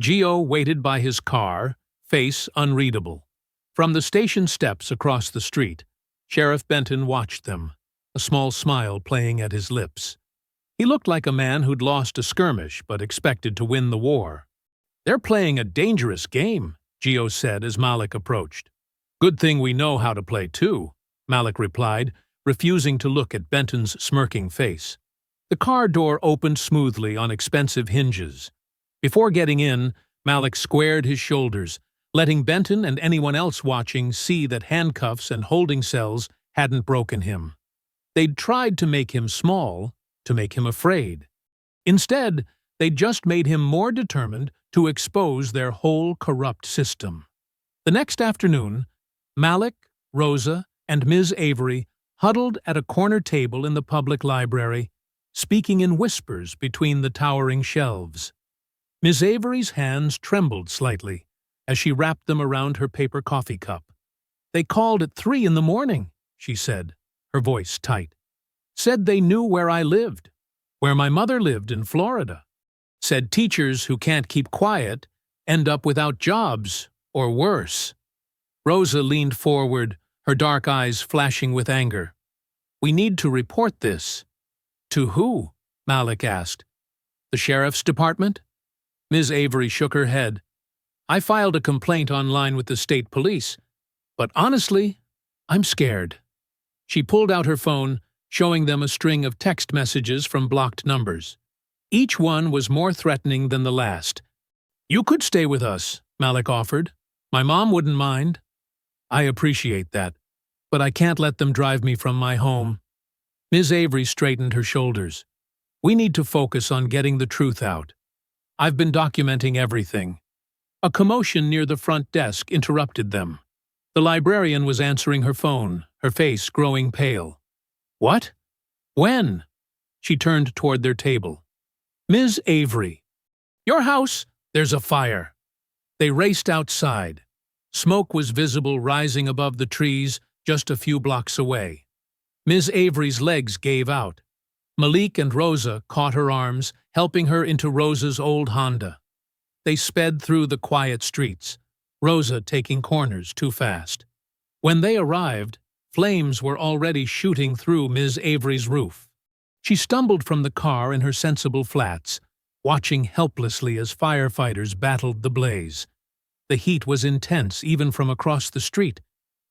Gio waited by his car, face unreadable. From the station steps across the street, Sheriff Benton watched them, a small smile playing at his lips. He looked like a man who'd lost a skirmish but expected to win the war. They're playing a dangerous game, Gio said as Malik approached. Good thing we know how to play too, Malik replied, refusing to look at Benton's smirking face. The car door opened smoothly on expensive hinges. Before getting in, Malik squared his shoulders, letting Benton and anyone else watching see that handcuffs and holding cells hadn't broken him. They'd tried to make him small, to make him afraid. Instead, they'd just made him more determined to expose their whole corrupt system. The next afternoon, Malik, Rosa, and Ms. Avery huddled at a corner table in the public library, speaking in whispers between the towering shelves. Ms. Avery's hands trembled slightly as she wrapped them around her paper coffee cup. They called at 3 a.m, she said, her voice tight. Said they knew where I lived. where my mother lived in Florida. Said teachers who can't keep quiet end up without jobs, or worse. Rosa leaned forward, her dark eyes flashing with anger. We need to report this. To who? Malik asked. The sheriff's department? Ms. Avery shook her head. I filed a complaint online with the state police, but honestly, I'm scared. She pulled out her phone, showing them a string of text messages from blocked numbers. Each one was more threatening than the last. You could stay with us, Malik offered. My mom wouldn't mind. I appreciate that, but I can't let them drive me from my home. Ms. Avery straightened her shoulders. We need to focus on getting the truth out. I've been documenting everything. A commotion near the front desk interrupted them. The librarian was answering her phone, her face growing pale. What? When? She turned toward their table. Ms. Avery. Your house, there's a fire. They raced outside. Smoke was visible rising above the trees just a few blocks away. Ms. Avery's legs gave out. Malik and Rosa caught her arms, helping her into Rosa's old Honda. They sped through the quiet streets, Rosa taking corners too fast. When they arrived, flames were already shooting through Ms. Avery's roof. She stumbled from the car in her sensible flats, watching helplessly as firefighters battled the blaze. The heat was intense even from across the street,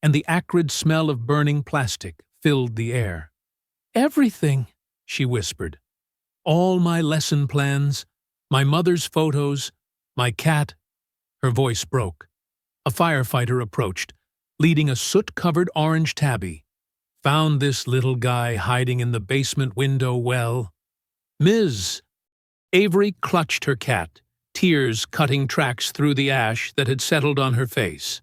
and the acrid smell of burning plastic filled the air. Everything, she whispered. All my lesson plans, my mother's photos, my cat. Her voice broke. A firefighter approached, leading a soot-covered orange tabby. Found this little guy hiding in the basement window well. Ms. Avery clutched her cat, tears cutting tracks through the ash that had settled on her face.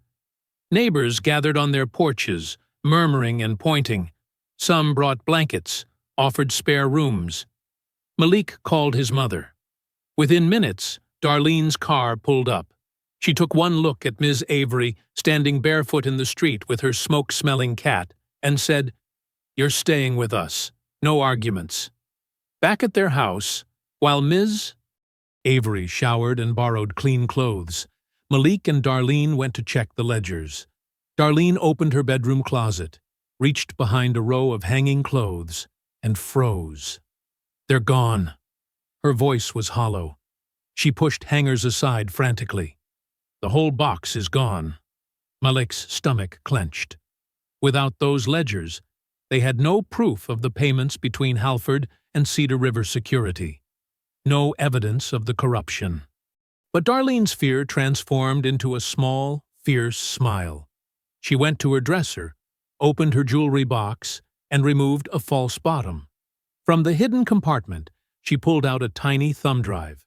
Neighbors gathered on their porches, murmuring and pointing. Some brought blankets, offered spare rooms. Malik called his mother. Within minutes, Darlene's car pulled up. She took one look at Ms. Avery standing barefoot in the street with her smoke-smelling cat and said, You're staying with us. No arguments. Back at their house, while Ms. Avery showered and borrowed clean clothes, Malik and Darlene went to check the ledgers. Darlene opened her bedroom closet, reached behind a row of hanging clothes, and froze. They're gone. Her voice was hollow. She pushed hangers aside frantically. The whole box is gone. Malik's stomach clenched. Without those ledgers, they had no proof of the payments between Halford and Cedar River Security. No evidence of the corruption. But Darlene's fear transformed into a small, fierce smile. She went to her dresser, opened her jewelry box, and removed a false bottom. From the hidden compartment, she pulled out a tiny thumb drive.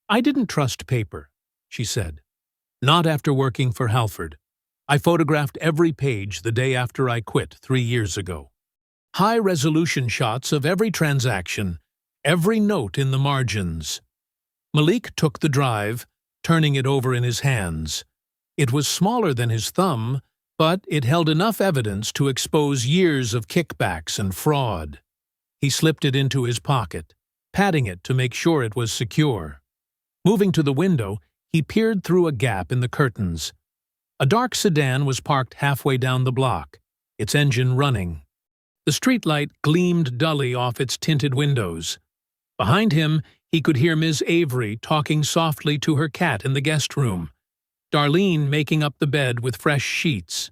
I didn't trust paper, she said. Not after working for Halford. I photographed every page the day after I quit 3 years ago. High-resolution shots of every transaction, every note in the margins. Malik took the drive, turning it over in his hands. It was smaller than his thumb, but it held enough evidence to expose years of kickbacks and fraud. He slipped it into his pocket, patting it to make sure it was secure. Moving to the window, he peered through a gap in the curtains. A dark sedan was parked halfway down the block, its engine running. The streetlight gleamed dully off its tinted windows. Behind him, he could hear Ms. Avery talking softly to her cat in the guest room, Darlene making up the bed with fresh sheets.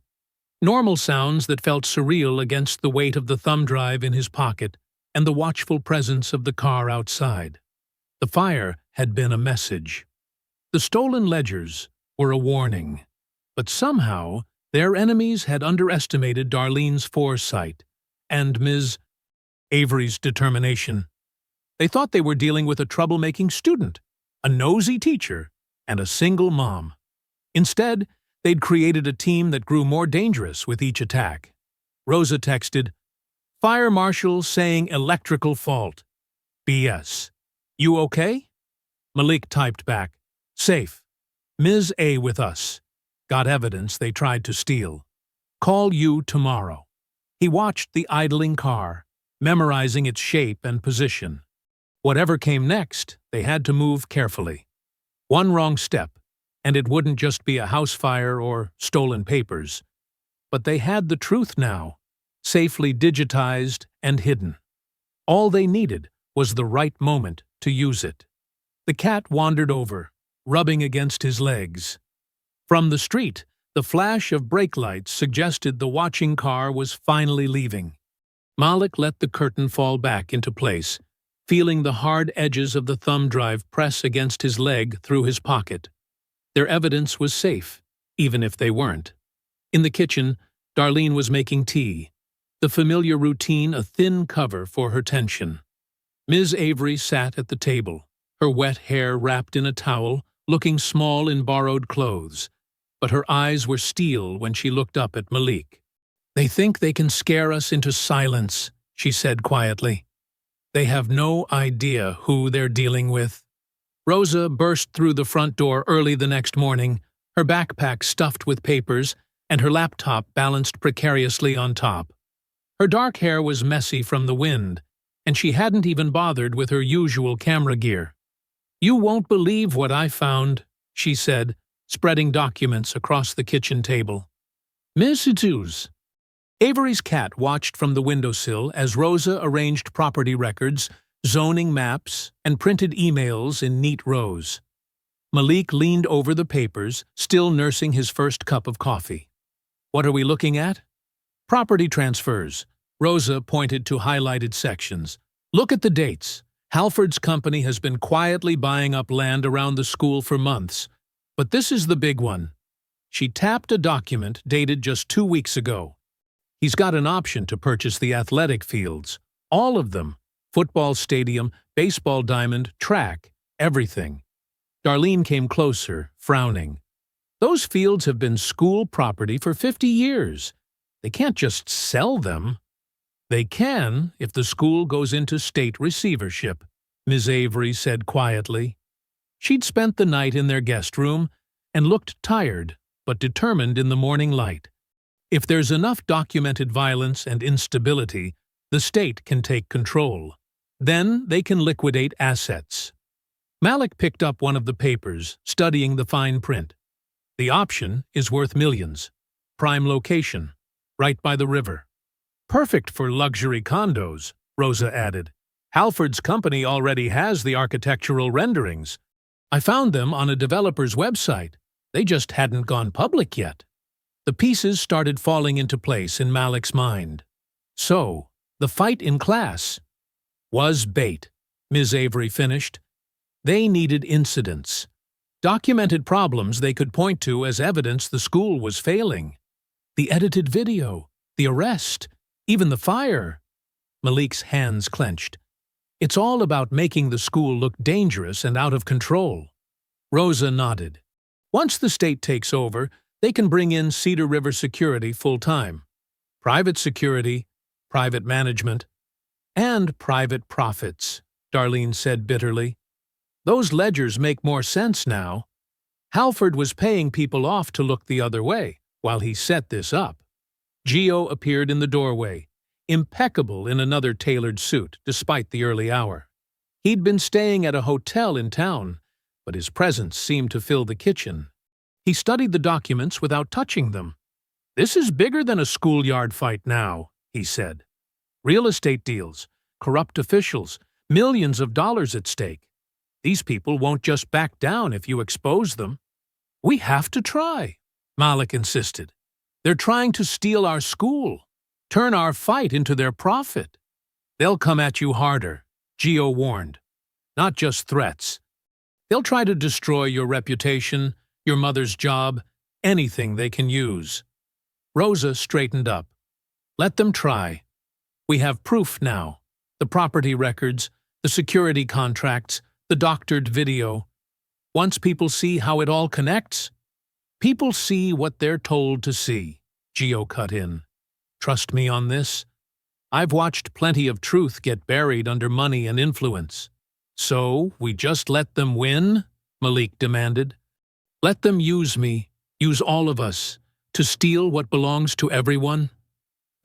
Normal sounds that felt surreal against the weight of the thumb drive in his pocket and the watchful presence of the car outside. The fire had been a message. The stolen ledgers were a warning. But somehow, their enemies had underestimated Darlene's foresight and Ms. Avery's determination. They thought they were dealing with a troublemaking student, a nosy teacher, and a single mom. Instead, they'd created a team that grew more dangerous with each attack. Rosa texted, Fire marshal saying electrical fault. BS. You okay? Malik typed back, Safe. Ms. A with us. Got evidence they tried to steal. Call you tomorrow. He watched the idling car, memorizing its shape and position. Whatever came next, they had to move carefully. One wrong step, and it wouldn't just be a house fire or stolen papers. But they had the truth now, safely digitized and hidden. All they needed was the right moment to use it. The cat wandered over, rubbing against his legs. From the street, the flash of brake lights suggested the watching car was finally leaving. Malik let the curtain fall back into place, feeling the hard edges of the thumb drive press against his leg through his pocket. Their evidence was safe, even if they weren't. In the kitchen, Darlene was making tea, the familiar routine a thin cover for her tension. Ms. Avery sat at the table, her wet hair wrapped in a towel, looking small in borrowed clothes, but her eyes were steel when she looked up at Malik. "They think they can scare us into silence," she said quietly. "They have no idea who they're dealing with." Rosa burst through the front door early the next morning, her backpack stuffed with papers and her laptop balanced precariously on top. Her dark hair was messy from the wind, and she hadn't even bothered with her usual camera gear. "You won't believe what I found," she said, spreading documents across the kitchen table. "Messages." Avery's cat watched from the windowsill as Rosa arranged property records, zoning maps, and printed emails in neat rows. Malik leaned over the papers, still nursing his first cup of coffee. "What are we looking at?" "Property transfers." Rosa pointed to highlighted sections. "Look at the dates. Halford's company has been quietly buying up land around the school for months. But this is the big one." She tapped a document dated just 2 weeks ago. "He's got an option to purchase the athletic fields. All of them. Football stadium, baseball diamond, track, everything." Darlene came closer, frowning. "Those fields have been school property for 50 years. They can't just sell them." "They can if the school goes into state receivership," Ms. Avery said quietly. She'd spent the night in their guest room and looked tired but determined in the morning light. If there's enough documented violence and instability, the state can take control. Then they can liquidate assets. Malik picked up one of the papers, studying the fine print. "The option is worth millions. Prime location, right by the river. Perfect for luxury condos," Rosa added. "Halford's company already has the architectural renderings. I found them on a developer's website. They just hadn't gone public yet." The pieces started falling into place in Malik's mind. So, the fight in class was bait, Ms. Avery finished. They needed incidents. Documented problems they could point to as evidence the school was failing. The edited video, the arrest, even the fire. Malik's hands clenched. It's all about making the school look dangerous and out of control. Rosa nodded. Once the state takes over, they can bring in Cedar River security full-time. Private security, private management, and private profits, Darlene said bitterly. Those ledgers make more sense now. Halford was paying people off to look the other way while he set this up. Gio appeared in the doorway, impeccable in another tailored suit despite the early hour. He'd been staying at a hotel in town, but his presence seemed to fill the kitchen. He studied the documents without touching them. "This is bigger than a schoolyard fight now," he said. "Real estate deals, corrupt officials, millions of dollars at stake. These people won't just back down if you expose them." "We have to try," Malik insisted. "They're trying to steal our school, turn our fight into their profit." "They'll come at you harder," Gio warned. "Not just threats. They'll try to destroy your reputation, your mother's job, anything they can use." Rosa straightened up. "Let them try. We have proof now. The property records, the security contracts, the doctored video. Once people see how it all connects, people see what they're told to see," Gio cut in. "Trust me on this. I've watched plenty of truth get buried under money and influence." "So, we just let them win?" Malik demanded. "Let them use me, use all of us, to steal what belongs to everyone?"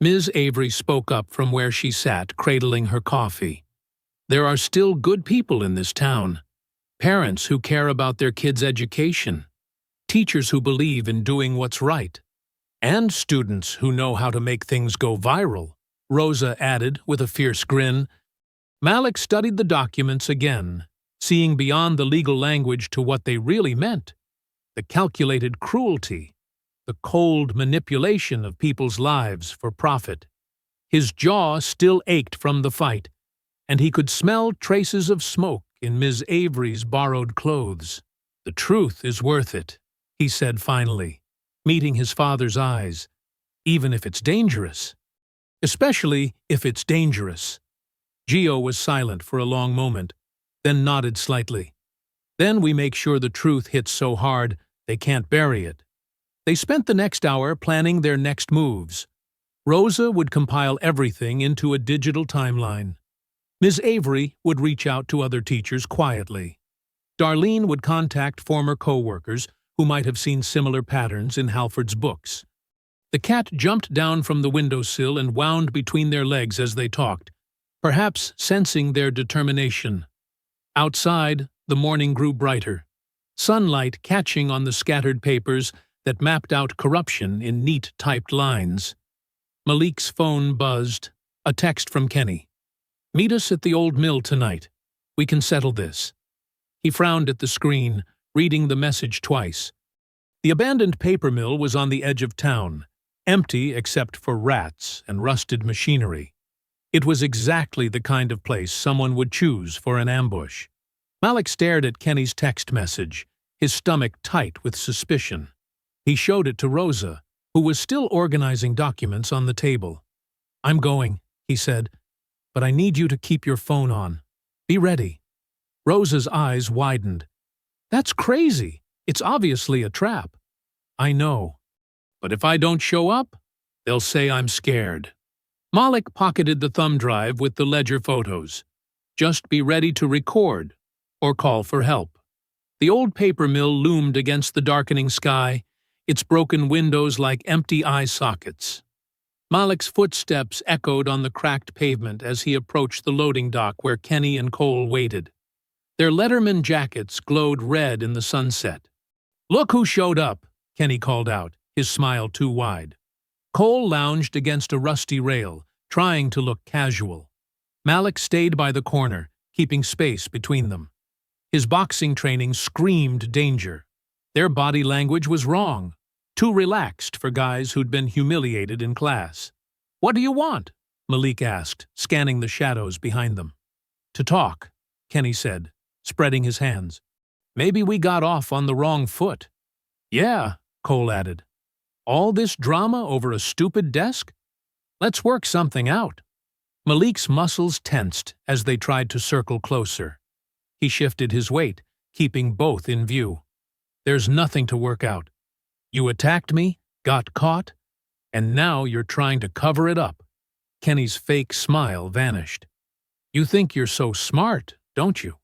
Ms. Avery spoke up from where she sat, cradling her coffee. There are still good people in this town. Parents who care about their kids' education. Teachers who believe in doing what's right. And students who know how to make things go viral, Rosa added with a fierce grin. Malik studied the documents again, seeing beyond the legal language to what they really meant. The calculated cruelty, the cold manipulation of people's lives for profit. His jaw still ached from the fight, and he could smell traces of smoke in Ms. Avery's borrowed clothes. "The truth is worth it," he said finally, meeting his father's eyes, "even if it's dangerous. Especially if it's dangerous." Gio was silent for a long moment, then nodded slightly. "Then we make sure the truth hits so hard they can't bury it." They spent the next hour planning their next moves. Rosa would compile everything into a digital timeline. Ms. Avery would reach out to other teachers quietly. Darlene would contact former co-workers who might have seen similar patterns in Halford's books. The cat jumped down from the windowsill and wound between their legs as they talked, perhaps sensing their determination. Outside, the morning grew brighter, sunlight catching on the scattered papers that mapped out corruption in neat typed lines. Malik's phone buzzed, a text from Kenny. "Meet us at the old mill tonight. We can settle this." He frowned at the screen, reading the message twice. The abandoned paper mill was on the edge of town, empty except for rats and rusted machinery. It was exactly the kind of place someone would choose for an ambush. Malik stared at Kenny's text message, his stomach tight with suspicion. He showed it to Rosa, who was still organizing documents on the table. "I'm going," he said, "but I need you to keep your phone on. Be ready." Rosa's eyes widened. "That's crazy. It's obviously a trap." "I know. But if I don't show up, they'll say I'm scared." Malik pocketed the thumb drive with the ledger photos. "Just be ready to record or call for help." The old paper mill loomed against the darkening sky, its broken windows like empty eye sockets. Malik's footsteps echoed on the cracked pavement as he approached the loading dock where Kenny and Cole waited. Their Letterman jackets glowed red in the sunset. "Look who showed up," Kenny called out, his smile too wide. Cole lounged against a rusty rail, trying to look casual. Malik stayed by the corner, keeping space between them. His boxing training screamed danger. Their body language was wrong, too relaxed for guys who'd been humiliated in class. "What do you want?" Malik asked, scanning the shadows behind them. "To talk," Kenny said, spreading his hands. "Maybe we got off on the wrong foot." "Yeah," Cole added. "All this drama over a stupid desk? Let's work something out." Malik's muscles tensed as they tried to circle closer. He shifted his weight, keeping both in view. "There's nothing to work out. You attacked me, got caught, and now you're trying to cover it up." Kenny's fake smile vanished. "You think you're so smart, don't you?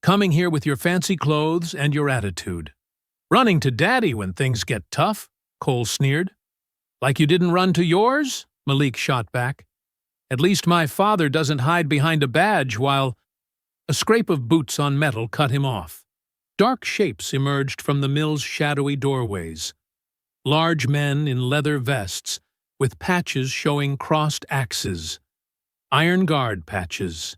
Coming here with your fancy clothes and your attitude. Running to Daddy when things get tough," Cole sneered. "Like you didn't run to yours?" Malik shot back. "At least my father doesn't hide behind a badge while—" A scrape of boots on metal cut him off. Dark shapes emerged from the mill's shadowy doorways. Large men in leather vests, with patches showing crossed axes. Iron Guard patches.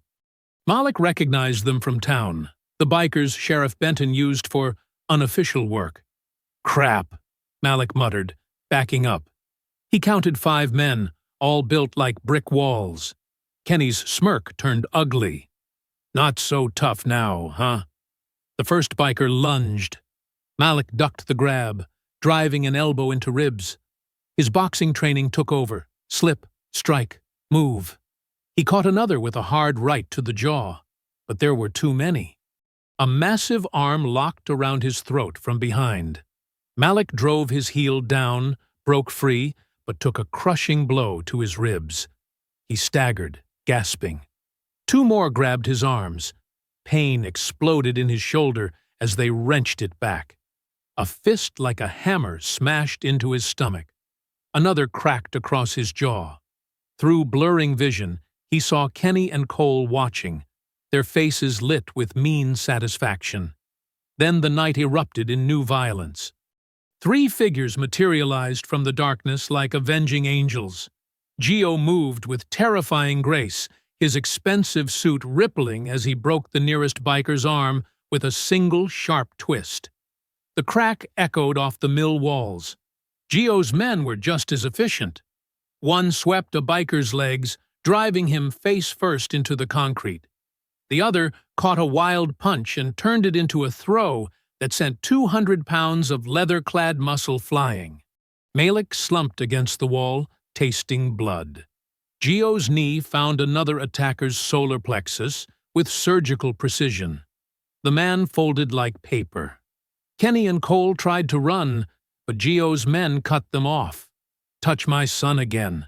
Malik recognized them from town, the bikers Sheriff Benton used for unofficial work. "Crap," Malik muttered, backing up. He counted 5 men, all built like brick walls. Kenny's smirk turned ugly. "Not so tough now, huh?" The first biker lunged. Malik ducked the grab, driving an elbow into ribs. His boxing training took over. Slip, strike, move. He caught another with a hard right to the jaw, but there were too many. A massive arm locked around his throat from behind. Malik drove his heel down, broke free, but took a crushing blow to his ribs. He staggered, gasping. 2 more grabbed his arms. Pain exploded in his shoulder as they wrenched it back. A fist like a hammer smashed into his stomach. Another cracked across his jaw. Through blurring vision, he saw Kenny and Cole watching, their faces lit with mean satisfaction. Then the night erupted in new violence. 3 figures materialized from the darkness like avenging angels. Gio moved with terrifying grace, his expensive suit rippling as he broke the nearest biker's arm with a single sharp twist. The crack echoed off the mill walls. Gio's men were just as efficient. One swept a biker's legs, driving him face first into the concrete. The other caught a wild punch and turned it into a throw that sent 200 pounds of leather-clad muscle flying. Malik slumped against the wall, tasting blood. Gio's knee found another attacker's solar plexus with surgical precision. The man folded like paper. Kenny and Cole tried to run, but Gio's men cut them off. "Touch my son again,"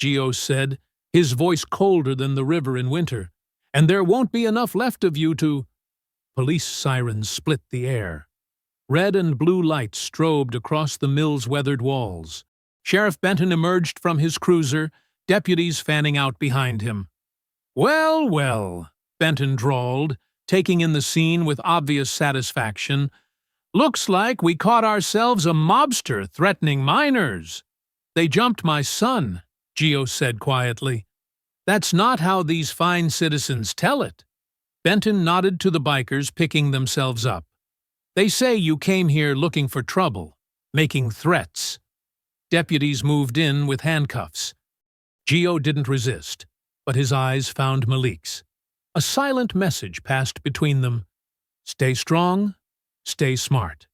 Gio said, his voice colder than the river in winter, "and there won't be enough left of you to—" Police sirens split the air. Red and blue lights strobed across the mill's weathered walls. Sheriff Benton emerged from his cruiser, deputies fanning out behind him. "Well, well," Benton drawled, taking in the scene with obvious satisfaction. "Looks like we caught ourselves a mobster threatening minors." "They jumped my son," Gio said quietly. "That's not how these fine citizens tell it." Benton nodded to the bikers picking themselves up. "They say you came here looking for trouble, making threats." Deputies moved in with handcuffs. Gio didn't resist, but his eyes found Malik's. A silent message passed between them. "Stay strong, stay smart.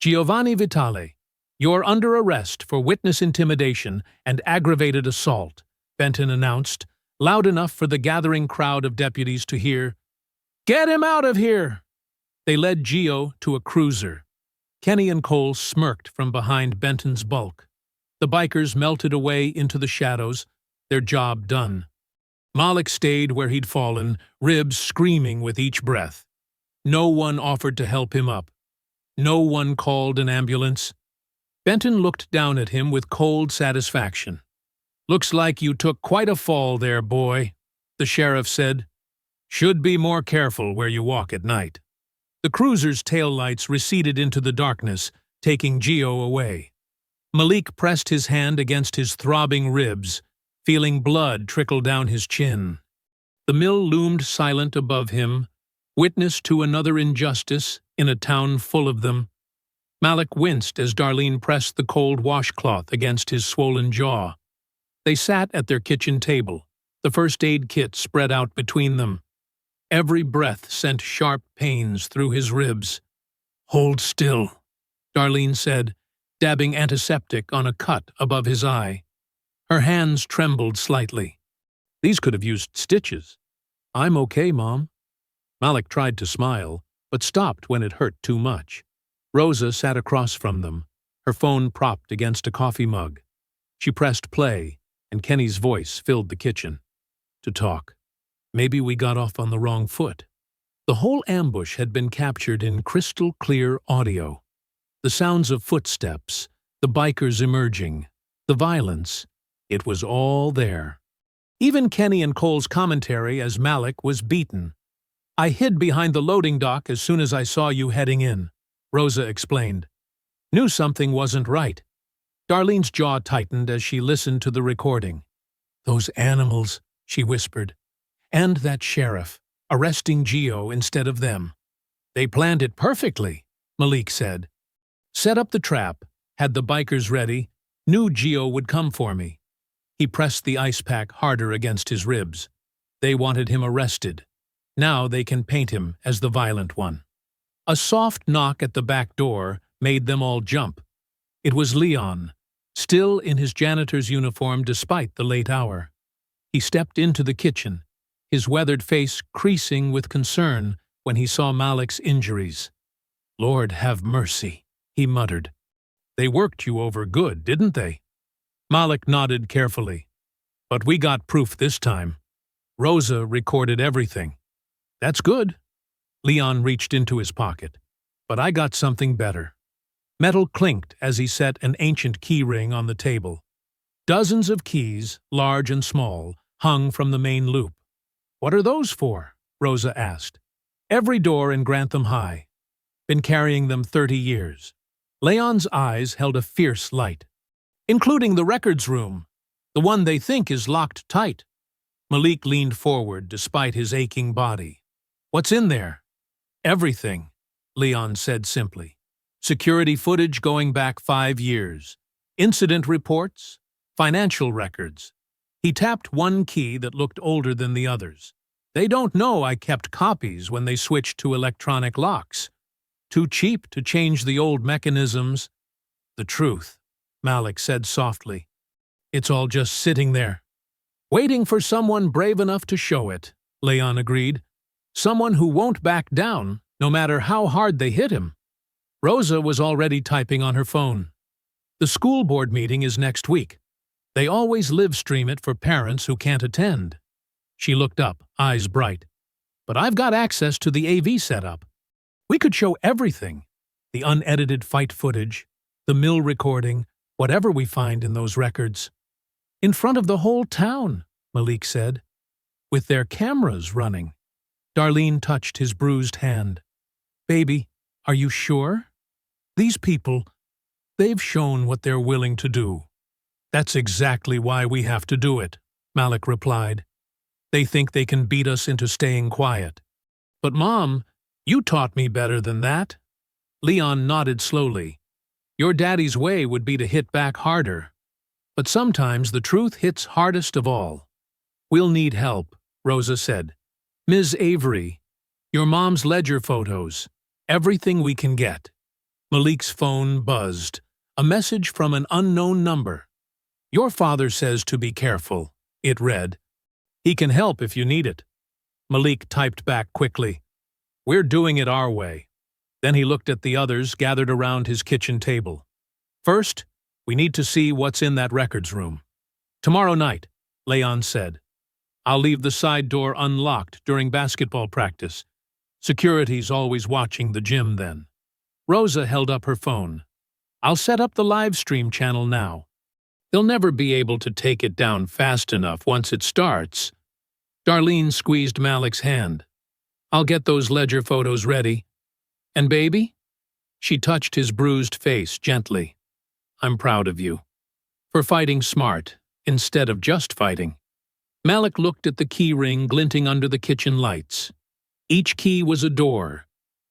Giovanni Vitale, you're under arrest for witness intimidation and aggravated assault," Benton announced, loud enough for the gathering crowd of deputies to hear. "Get him out of here!" They led Gio to a cruiser. Kenny and Cole smirked from behind Benton's bulk. The bikers melted away into the shadows, their job done. Malik stayed where he'd fallen, ribs screaming with each breath. No one offered to help him up. No one called an ambulance. Benton looked down at him with cold satisfaction. "Looks like you took quite a fall there, boy," the sheriff said. "Should be more careful where you walk at night." The cruiser's taillights receded into the darkness, taking Gio away. Malik pressed his hand against his throbbing ribs, feeling blood trickle down his chin. The mill loomed silent above him, witness to another injustice in a town full of them. Malik winced as Darlene pressed the cold washcloth against his swollen jaw. They sat at their kitchen table, the first aid kit spread out between them. Every breath sent sharp pains through his ribs. "Hold still," Darlene said, dabbing antiseptic on a cut above his eye. Her hands trembled slightly. "These could have used stitches." "I'm okay, Mom." Malik tried to smile, but stopped when it hurt too much. Rosa sat across from them, her phone propped against a coffee mug. She pressed play, and Kenny's voice filled the kitchen. "To talk. Maybe we got off on the wrong foot." The whole ambush had been captured in crystal-clear audio. The sounds of footsteps, the bikers emerging, the violence, it was all there. Even Kenny and Cole's commentary as Malik was beaten. "I hid behind the loading dock as soon as I saw you heading in," Rosa explained. "Knew something wasn't right." Darlene's jaw tightened as she listened to the recording. "Those animals," she whispered. "And that sheriff, arresting Gio instead of them." "They planned it perfectly," Malik said. "Set up the trap, had the bikers ready, knew Gio would come for me." He pressed the ice pack harder against his ribs. "They wanted him arrested. Now they can paint him as the violent one." A soft knock at the back door made them all jump. It was Leon, still in his janitor's uniform despite the late hour. He stepped into the kitchen, his weathered face creasing with concern when he saw Malik's injuries. "Lord have mercy," he muttered. "They worked you over good, didn't they?" Malik nodded carefully. "But we got proof this time. Rosa recorded everything." "That's good." Leon reached into his pocket. "But I got something better." Metal clinked as he set an ancient key ring on the table. Dozens of keys, large and small, hung from the main loop. "What are those for?" Rosa asked. Every door in Grantham High. Been carrying them 30 years. Leon's eyes held a fierce light. Including the records room, the one they think is locked tight. Malik leaned forward despite his aching body. What's in there? Everything, Leon said simply. Security footage going back 5 years. Incident reports, financial records. He tapped one key that looked older than the others. They don't know I kept copies when they switched to electronic locks. Too cheap to change the old mechanisms. The truth, Malik said softly. It's all just sitting there. Waiting for someone brave enough to show it, Leon agreed. Someone who won't back down, no matter how hard they hit him. Rosa was already typing on her phone. The school board meeting is next week. They always live stream it for parents who can't attend. She looked up, eyes bright. But I've got access to the AV setup. We could show everything. The unedited fight footage, the mill recording, whatever we find in those records. In front of the whole town, Malik said, with their cameras running. Darlene touched his bruised hand. Baby, are you sure? These people, they've shown what they're willing to do. That's exactly why we have to do it, Malik replied. They think they can beat us into staying quiet. But Mom, you taught me better than that. Leon nodded slowly. Your daddy's way would be to hit back harder. But sometimes the truth hits hardest of all. We'll need help, Rosa said. Ms. Avery, your mom's ledger photos. Everything we can get. Malik's phone buzzed. A message from an unknown number. Your father says to be careful, it read. He can help if you need it. Malik typed back quickly. We're doing it our way. Then he looked at the others gathered around his kitchen table. First, we need to see what's in that records room. Tomorrow night, Leon said. I'll leave the side door unlocked during basketball practice. Security's always watching the gym then. Rosa held up her phone. I'll set up the live stream channel now. They'll never be able to take it down fast enough once it starts. Darlene squeezed Malik's hand. I'll get those ledger photos ready. And baby? She touched his bruised face gently. I'm proud of you. For fighting smart, instead of just fighting. Malik looked at the key ring glinting under the kitchen lights. Each key was a door,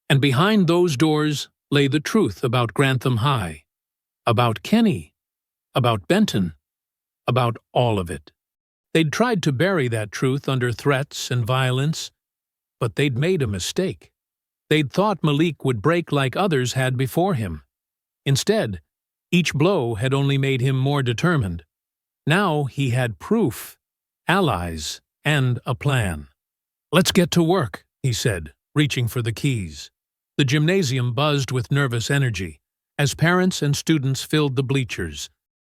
and behind those doors lay the truth about Grantham High. About Kenny. About Benton. About all of it. They'd tried to bury that truth under threats and violence, but they'd made a mistake. They'd thought Malik would break like others had before him. Instead, each blow had only made him more determined. Now he had proof, allies, and a plan. Let's get to work, he said, reaching for the keys. The gymnasium buzzed with nervous energy as parents and students filled the bleachers.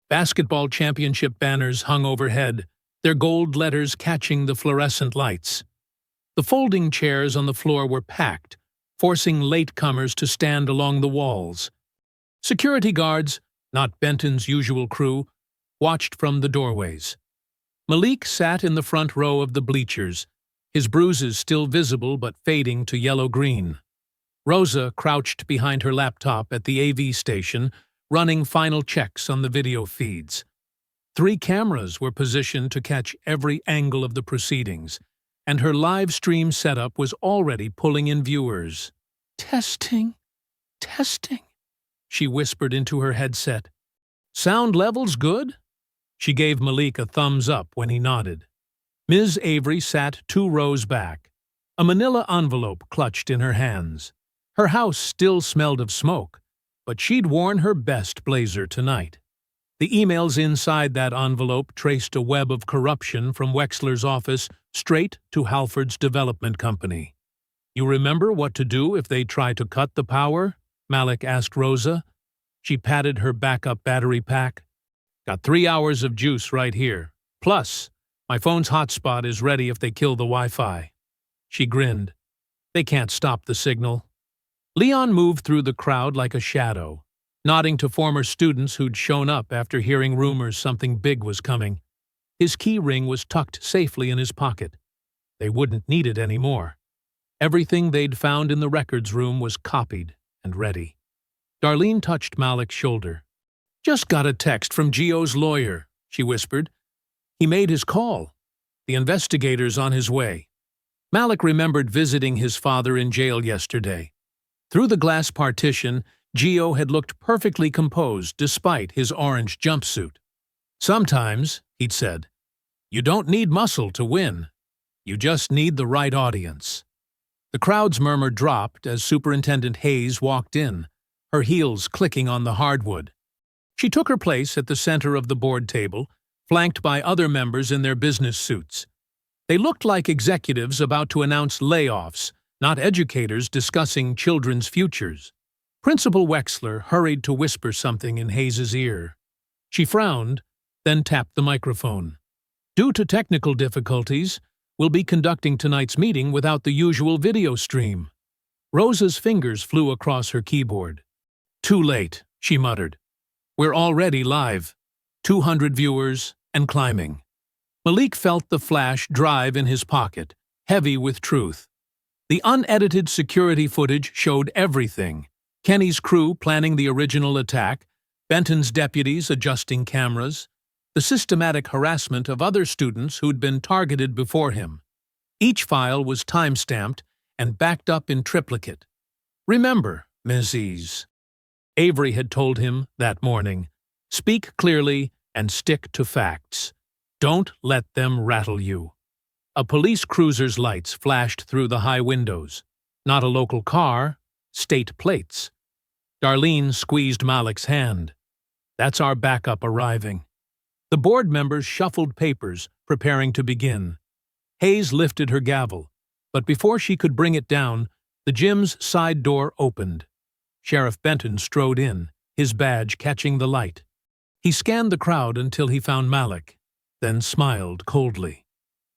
Basketball championship banners hung overhead, their gold letters catching the fluorescent lights. The folding chairs on the floor were packed, forcing latecomers to stand along the walls. Security guards, not Benton's usual crew, watched from the doorways. Malik sat in the front row of the bleachers, his bruises still visible but fading to yellow-green. Rosa crouched behind her laptop at the AV station, running final checks on the video feeds. 3 cameras were positioned to catch every angle of the proceedings, and her live stream setup was already pulling in viewers. Testing, she whispered into her headset. Sound levels good? She gave Malik a thumbs up when he nodded. Ms. Avery sat 2 rows back, a manila envelope clutched in her hands. Her house still smelled of smoke, but she'd worn her best blazer tonight. The emails inside that envelope traced a web of corruption from Wexler's office straight to Halford's development company. You remember what to do if they try to cut the power? Malik asked Rosa. She patted her backup battery pack. Got 3 hours of juice right here. Plus, my phone's hotspot is ready if they kill the Wi-Fi. She grinned. They can't stop the signal. Leon moved through the crowd like a shadow, nodding to former students who'd shown up after hearing rumors something big was coming. His key ring was tucked safely in his pocket. They wouldn't need it anymore. Everything they'd found in the records room was copied and ready. Darlene touched Malik's shoulder. "Just got a text from Gio's lawyer," she whispered. "He made his call. The investigator's on his way." Malik remembered visiting his father in jail yesterday. Through the glass partition, Gio had looked perfectly composed despite his orange jumpsuit. "Sometimes," he'd said, "you don't need muscle to win. You just need the right audience." The crowd's murmur dropped as Superintendent Hayes walked in, her heels clicking on the hardwood. She took her place at the center of the board table, flanked by other members in their business suits. They looked like executives about to announce layoffs, not educators discussing children's futures. Principal Wexler hurried to whisper something in Hayes's ear. She frowned, then tapped the microphone. "Due to technical difficulties, we'll be conducting tonight's meeting without the usual video stream." Rosa's fingers flew across her keyboard. "Too late," she muttered. "We're already live. 200 viewers and climbing." Malik felt the flash drive in his pocket, heavy with truth. The unedited security footage showed everything. Kenny's crew planning the original attack, Benton's deputies adjusting cameras, the systematic harassment of other students who'd been targeted before him. Each file was time-stamped and backed up in triplicate. "Remember, Mrs." Avery had told him that morning, "Speak clearly and stick to facts. Don't let them rattle you." A police cruiser's lights flashed through the high windows. Not a local car, state plates. Darlene squeezed Malik's hand. "That's our backup arriving." The board members shuffled papers, preparing to begin. Hayes lifted her gavel, but before she could bring it down, the gym's side door opened. Sheriff Benton strode in, his badge catching the light. He scanned the crowd until he found Malik, then smiled coldly.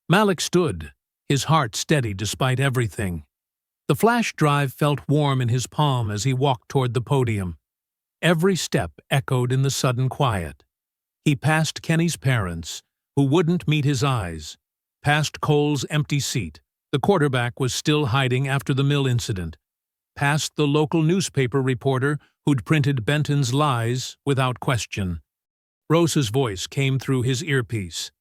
Malik stood, his heart steady despite everything. The flash drive felt warm in his palm as he walked toward the podium. Every step echoed in the sudden quiet. He passed Kenny's parents, who wouldn't meet his eyes, past Cole's empty seat. The quarterback was still hiding after the mill incident, past the local newspaper reporter who'd printed Benton's lies without question. Rosa's voice came through his earpiece.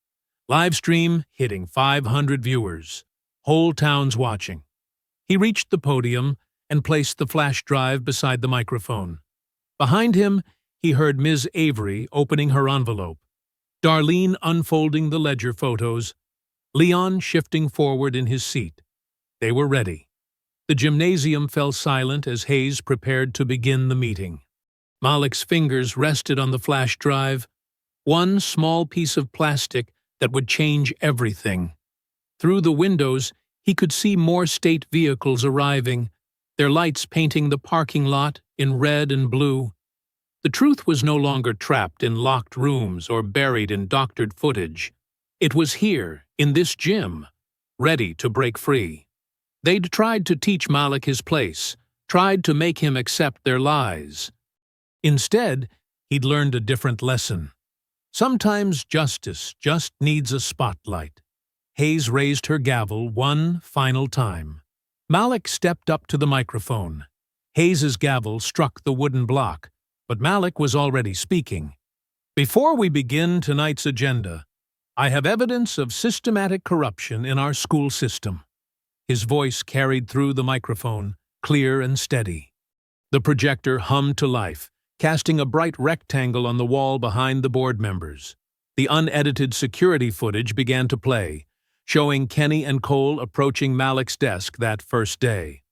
"Live stream hitting 500 viewers. Whole town's watching." He reached the podium and placed the flash drive beside the microphone. Behind him, he heard Ms. Avery opening her envelope, Darlene unfolding the ledger photos, Leon shifting forward in his seat. They were ready. The gymnasium fell silent as Hayes prepared to begin the meeting. Malik's fingers rested on the flash drive, one small piece of plastic that would change everything. Through the windows, he could see more state vehicles arriving, their lights painting the parking lot in red and blue. The truth was no longer trapped in locked rooms or buried in doctored footage. It was here, in this gym, ready to break free. They'd tried to teach Malik his place, tried to make him accept their lies. Instead, he'd learned a different lesson. Sometimes justice just needs a spotlight. Hayes raised her gavel one final time. Malik stepped up to the microphone. Hayes's gavel struck the wooden block, but Malik was already speaking. "Before we begin tonight's agenda, I have evidence of systematic corruption in our school system." His voice carried through the microphone, clear and steady. The projector hummed to life, casting a bright rectangle on the wall behind the board members. The unedited security footage began to play, showing Kenny and Cole approaching Malik's desk that first day.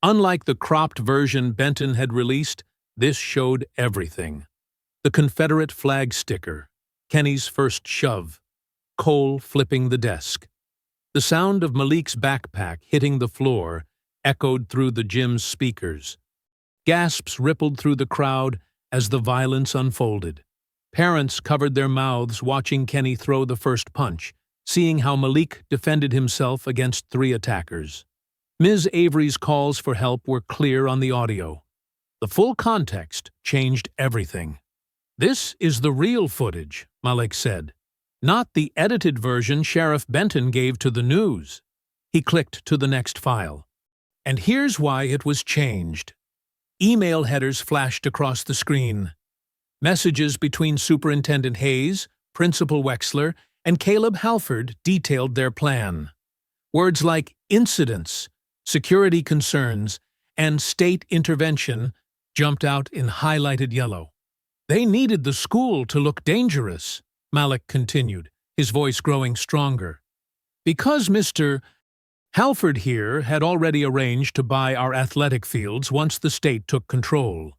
Unlike the cropped version Benton had released, this showed everything. The Confederate flag sticker, Kenny's first shove, Cole flipping the desk. The sound of Malik's backpack hitting the floor echoed through the gym's speakers. Gasps rippled through the crowd as the violence unfolded. Parents covered their mouths watching Kenny throw the first punch, seeing how Malik defended himself against 3 attackers. Ms. Avery's calls for help were clear on the audio. The full context changed everything. "This is the real footage," Malik said. "Not the edited version Sheriff Benton gave to the news." He clicked to the next file. And here's why it was changed. Email headers flashed across the screen. Messages between Superintendent Hayes, Principal Wexler, and Caleb Halford detailed their plan. Words like incidents, security concerns, and state intervention jumped out in highlighted yellow. They needed the school to look dangerous, Malik continued, his voice growing stronger. Because Mr. Halford here had already arranged to buy our athletic fields once the state took control.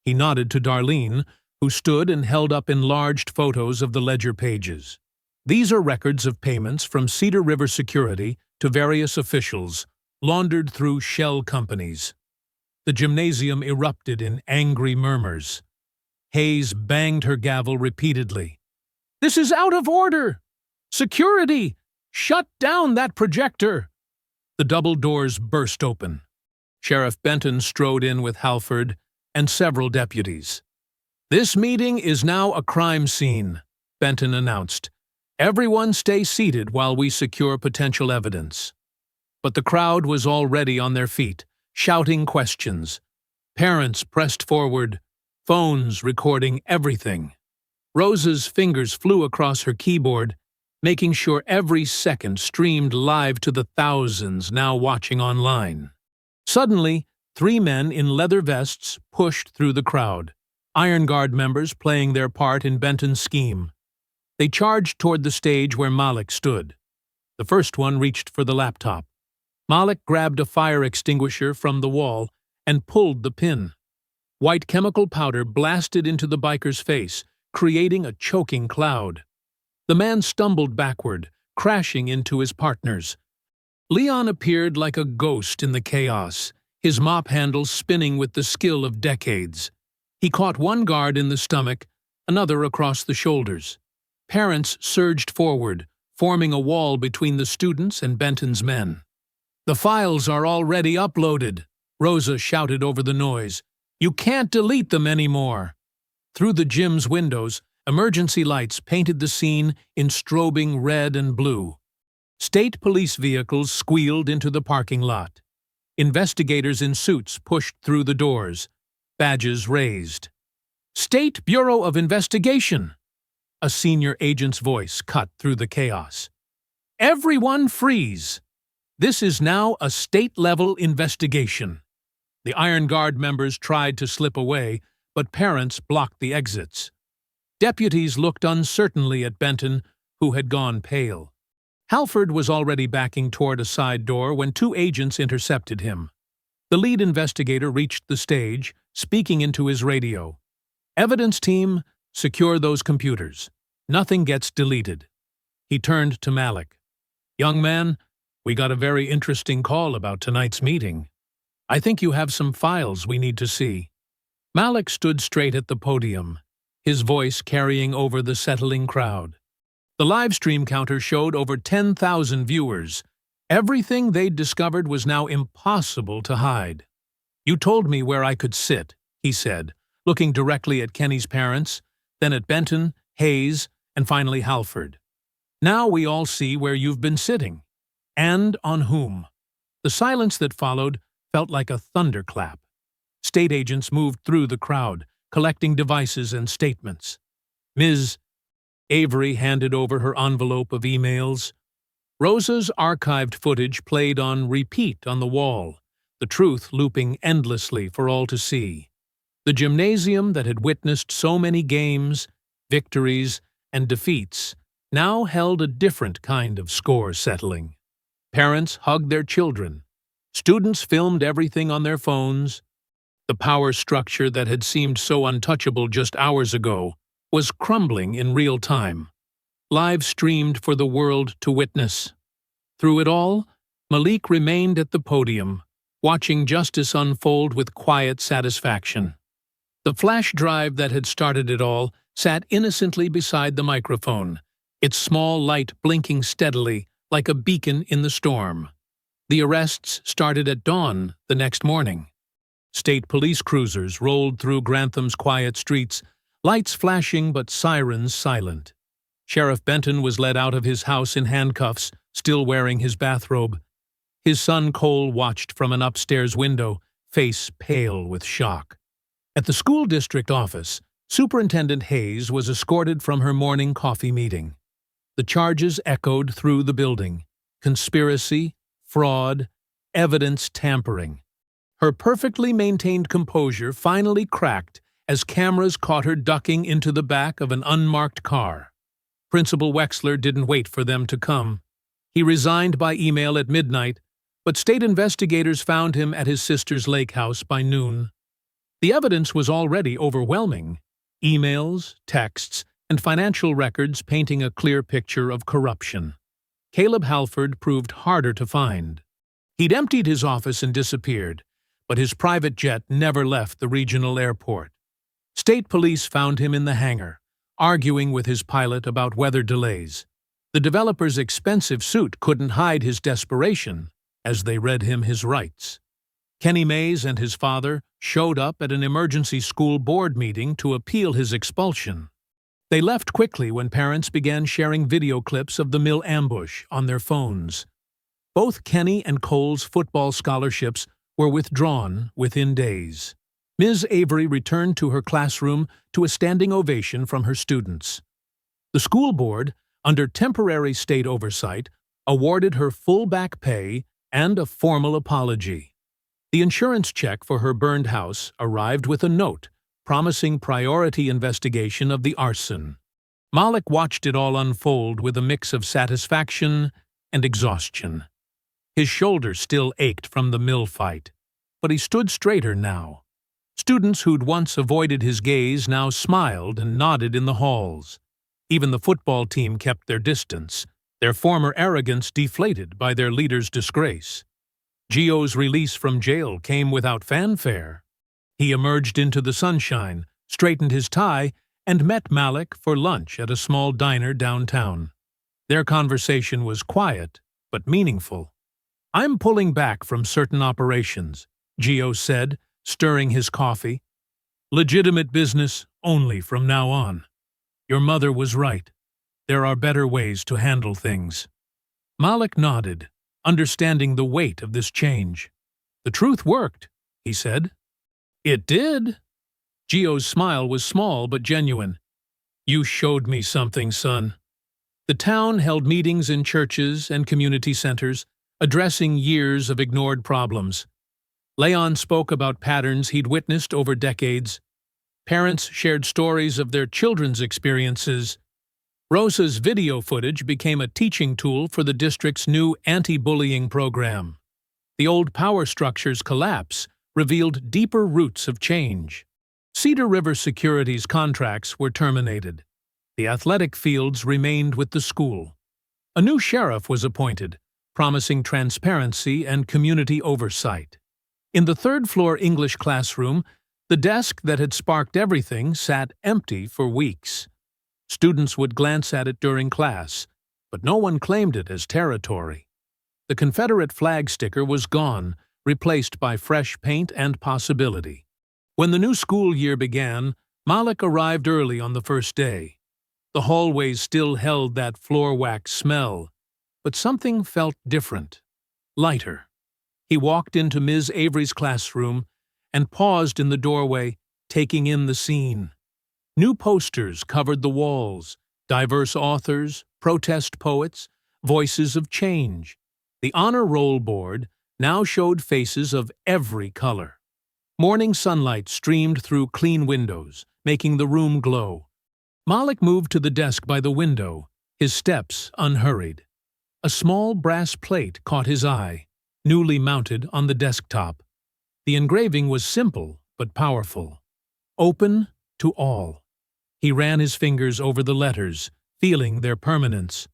He nodded to Darlene, who stood and held up enlarged photos of the ledger pages. These are records of payments from Cedar River Security to various officials, laundered through shell companies. The gymnasium erupted in angry murmurs. Hayes banged her gavel repeatedly. "This is out of order! Security! Shut down that projector!" The double doors burst open. Sheriff Benton strode in with Halford and several deputies. "This meeting is now a crime scene," Benton announced. "Everyone stay seated while we secure potential evidence." But the crowd was already on their feet, shouting questions. Parents pressed forward, phones recording everything. Rosa's fingers flew across her keyboard, making sure every second streamed live to the thousands now watching online. Suddenly, 3 men in leather vests pushed through the crowd, Iron Guard members playing their part in Benton's scheme. They charged toward the stage where Malik stood. The first one reached for the laptop. Malik grabbed a fire extinguisher from the wall and pulled the pin. White chemical powder blasted into the biker's face, creating a choking cloud. The man stumbled backward, crashing into his partners. Leon appeared like a ghost in the chaos, his mop handle spinning with the skill of decades. He caught one guard in the stomach, another across the shoulders. Parents surged forward, forming a wall between the students and Benton's men. "The files are already uploaded," Rosa shouted over the noise. "You can't delete them anymore." Through the gym's windows, emergency lights painted the scene in strobing red and blue. State police vehicles squealed into the parking lot. Investigators in suits pushed through the doors, badges raised. "State Bureau of Investigation!" A senior agent's voice cut through the chaos. "Everyone freeze! This is now a state-level investigation." The Iron Guard members tried to slip away, but parents blocked the exits. Deputies looked uncertainly at Benton, who had gone pale. Halford was already backing toward a side door when 2 agents intercepted him. The lead investigator reached the stage, speaking into his radio. "Evidence team, secure those computers. Nothing gets deleted." He turned to Malik. "Young man, we got a very interesting call about tonight's meeting. I think you have some files we need to see." Malik stood straight at the podium, his voice carrying over the settling crowd. The live stream counter showed over 10,000 viewers. Everything they'd discovered was now impossible to hide. "You told me where I could sit," he said, looking directly at Kenny's parents, then at Benton, Hayes, and finally Halford. "Now we all see where you've been sitting. And on whom." The silence that followed felt like a thunderclap. State agents moved through the crowd, collecting devices and statements. Ms. Avery handed over her envelope of emails. Rosa's archived footage played on repeat on the wall, the truth looping endlessly for all to see. The gymnasium that had witnessed so many games, victories, and defeats now held a different kind of score settling. Parents hugged their children. Students filmed everything on their phones. The power structure that had seemed so untouchable just hours ago was crumbling in real time, live streamed for the world to witness. Through it all, Malik remained at the podium, watching justice unfold with quiet satisfaction. The flash drive that had started it all sat innocently beside the microphone, its small light blinking steadily like a beacon in the storm. The arrests started at dawn the next morning. State police cruisers rolled through Grantham's quiet streets, lights flashing but sirens silent. Sheriff Benton was led out of his house in handcuffs, still wearing his bathrobe. His son Cole watched from an upstairs window, face pale with shock. At the school district office, Superintendent Hayes was escorted from her morning coffee meeting. The charges echoed through the building: conspiracy, fraud, evidence tampering. Her perfectly maintained composure finally cracked as cameras caught her ducking into the back of an unmarked car. Principal Wexler didn't wait for them to come. He resigned by email at midnight, but state investigators found him at his sister's lake house by noon. The evidence was already overwhelming: emails, texts, and financial records painting a clear picture of corruption. Caleb Halford proved harder to find. He'd emptied his office and disappeared, but his private jet never left the regional airport. State police found him in the hangar, arguing with his pilot about weather delays. The developer's expensive suit couldn't hide his desperation as they read him his rights. Kenny Mays and his father showed up at an emergency school board meeting to appeal his expulsion. They left quickly when parents began sharing video clips of the mill ambush on their phones. Both Kenny and Cole's football scholarships were withdrawn within days. Ms. Avery returned to her classroom to a standing ovation from her students. The school board, under temporary state oversight, awarded her full back pay and a formal apology. The insurance check for her burned house arrived with a note promising priority investigation of the arson. Malik watched it all unfold with a mix of satisfaction and exhaustion. His shoulders still ached from the mill fight, but he stood straighter now. Students who'd once avoided his gaze now smiled and nodded in the halls. Even the football team kept their distance, their former arrogance deflated by their leader's disgrace. Gio's release from jail came without fanfare. He emerged into the sunshine, straightened his tie, and met Malik for lunch at a small diner downtown. Their conversation was quiet, but meaningful. "I'm pulling back from certain operations," Gio said, stirring his coffee. "Legitimate business only from now on. Your mother was right. There are better ways to handle things." Malik nodded, understanding the weight of this change. "The truth worked," he said. "It did." Gio's smile was small but genuine. "You showed me something, son." The town held meetings in churches and community centers, addressing years of ignored problems. Leon spoke about patterns he'd witnessed over decades. Parents shared stories of their children's experiences. Rosa's video footage became a teaching tool for the district's new anti-bullying program. The old power structure's collapse revealed deeper roots of change. Cedar River Security's contracts were terminated. The athletic fields remained with the school. A new sheriff was appointed, promising transparency and community oversight. In the third-floor English classroom, the desk that had sparked everything sat empty for weeks. Students would glance at it during class, but no one claimed it as territory. The Confederate flag sticker was gone, replaced by fresh paint and possibility. When the new school year began, Malik arrived early on the first day. The hallways still held that floor wax smell, but something felt different, lighter. He walked into Ms. Avery's classroom and paused in the doorway, taking in the scene. New posters covered the walls, diverse authors, protest poets, voices of change. The honor roll board now showed faces of every color. Morning sunlight streamed through clean windows, making the room glow. Malik moved to the desk by the window, his steps unhurried. A small brass plate caught his eye, newly mounted on the desktop. The engraving was simple but powerful. "Open to all." He ran his fingers over the letters, feeling their permanence.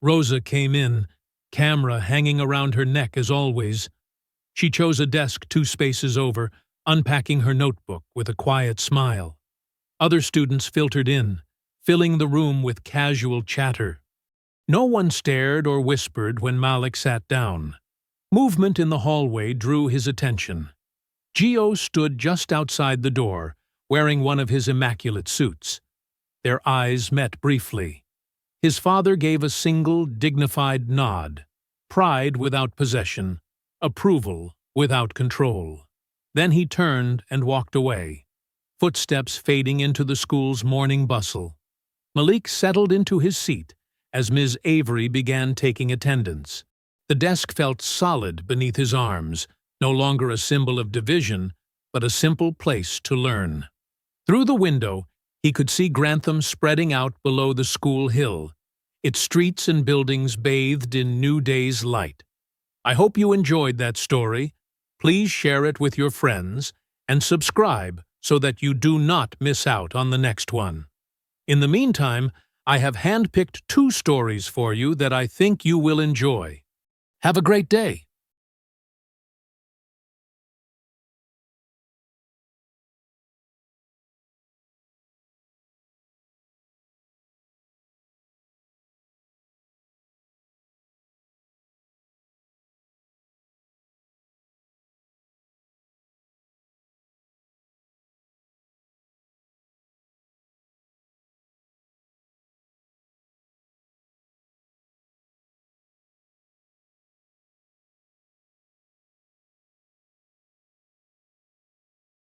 Rosa came in, camera hanging around her neck as always. She chose a desk 2 spaces over, unpacking her notebook with a quiet smile. Other students filtered in, filling the room with casual chatter. No one stared or whispered when Malik sat down. Movement in the hallway drew his attention. Gio stood just outside the door, wearing one of his immaculate suits. Their eyes met briefly. His father gave a single, dignified nod. pride without possession, approval without control. Then he turned and walked away, footsteps fading into the school's morning bustle. Malik settled into his seat as Ms. Avery began taking attendance. The desk felt solid beneath his arms, no longer a symbol of division, but a simple place to learn. Through the window, he could see Grantham spreading out below the school hill, its streets and buildings bathed in new day's light. I hope you enjoyed that story. Please share it with your friends and subscribe so that you do not miss out on the next one. In the meantime, I have handpicked 2 stories for you that I think you will enjoy. Have a great day.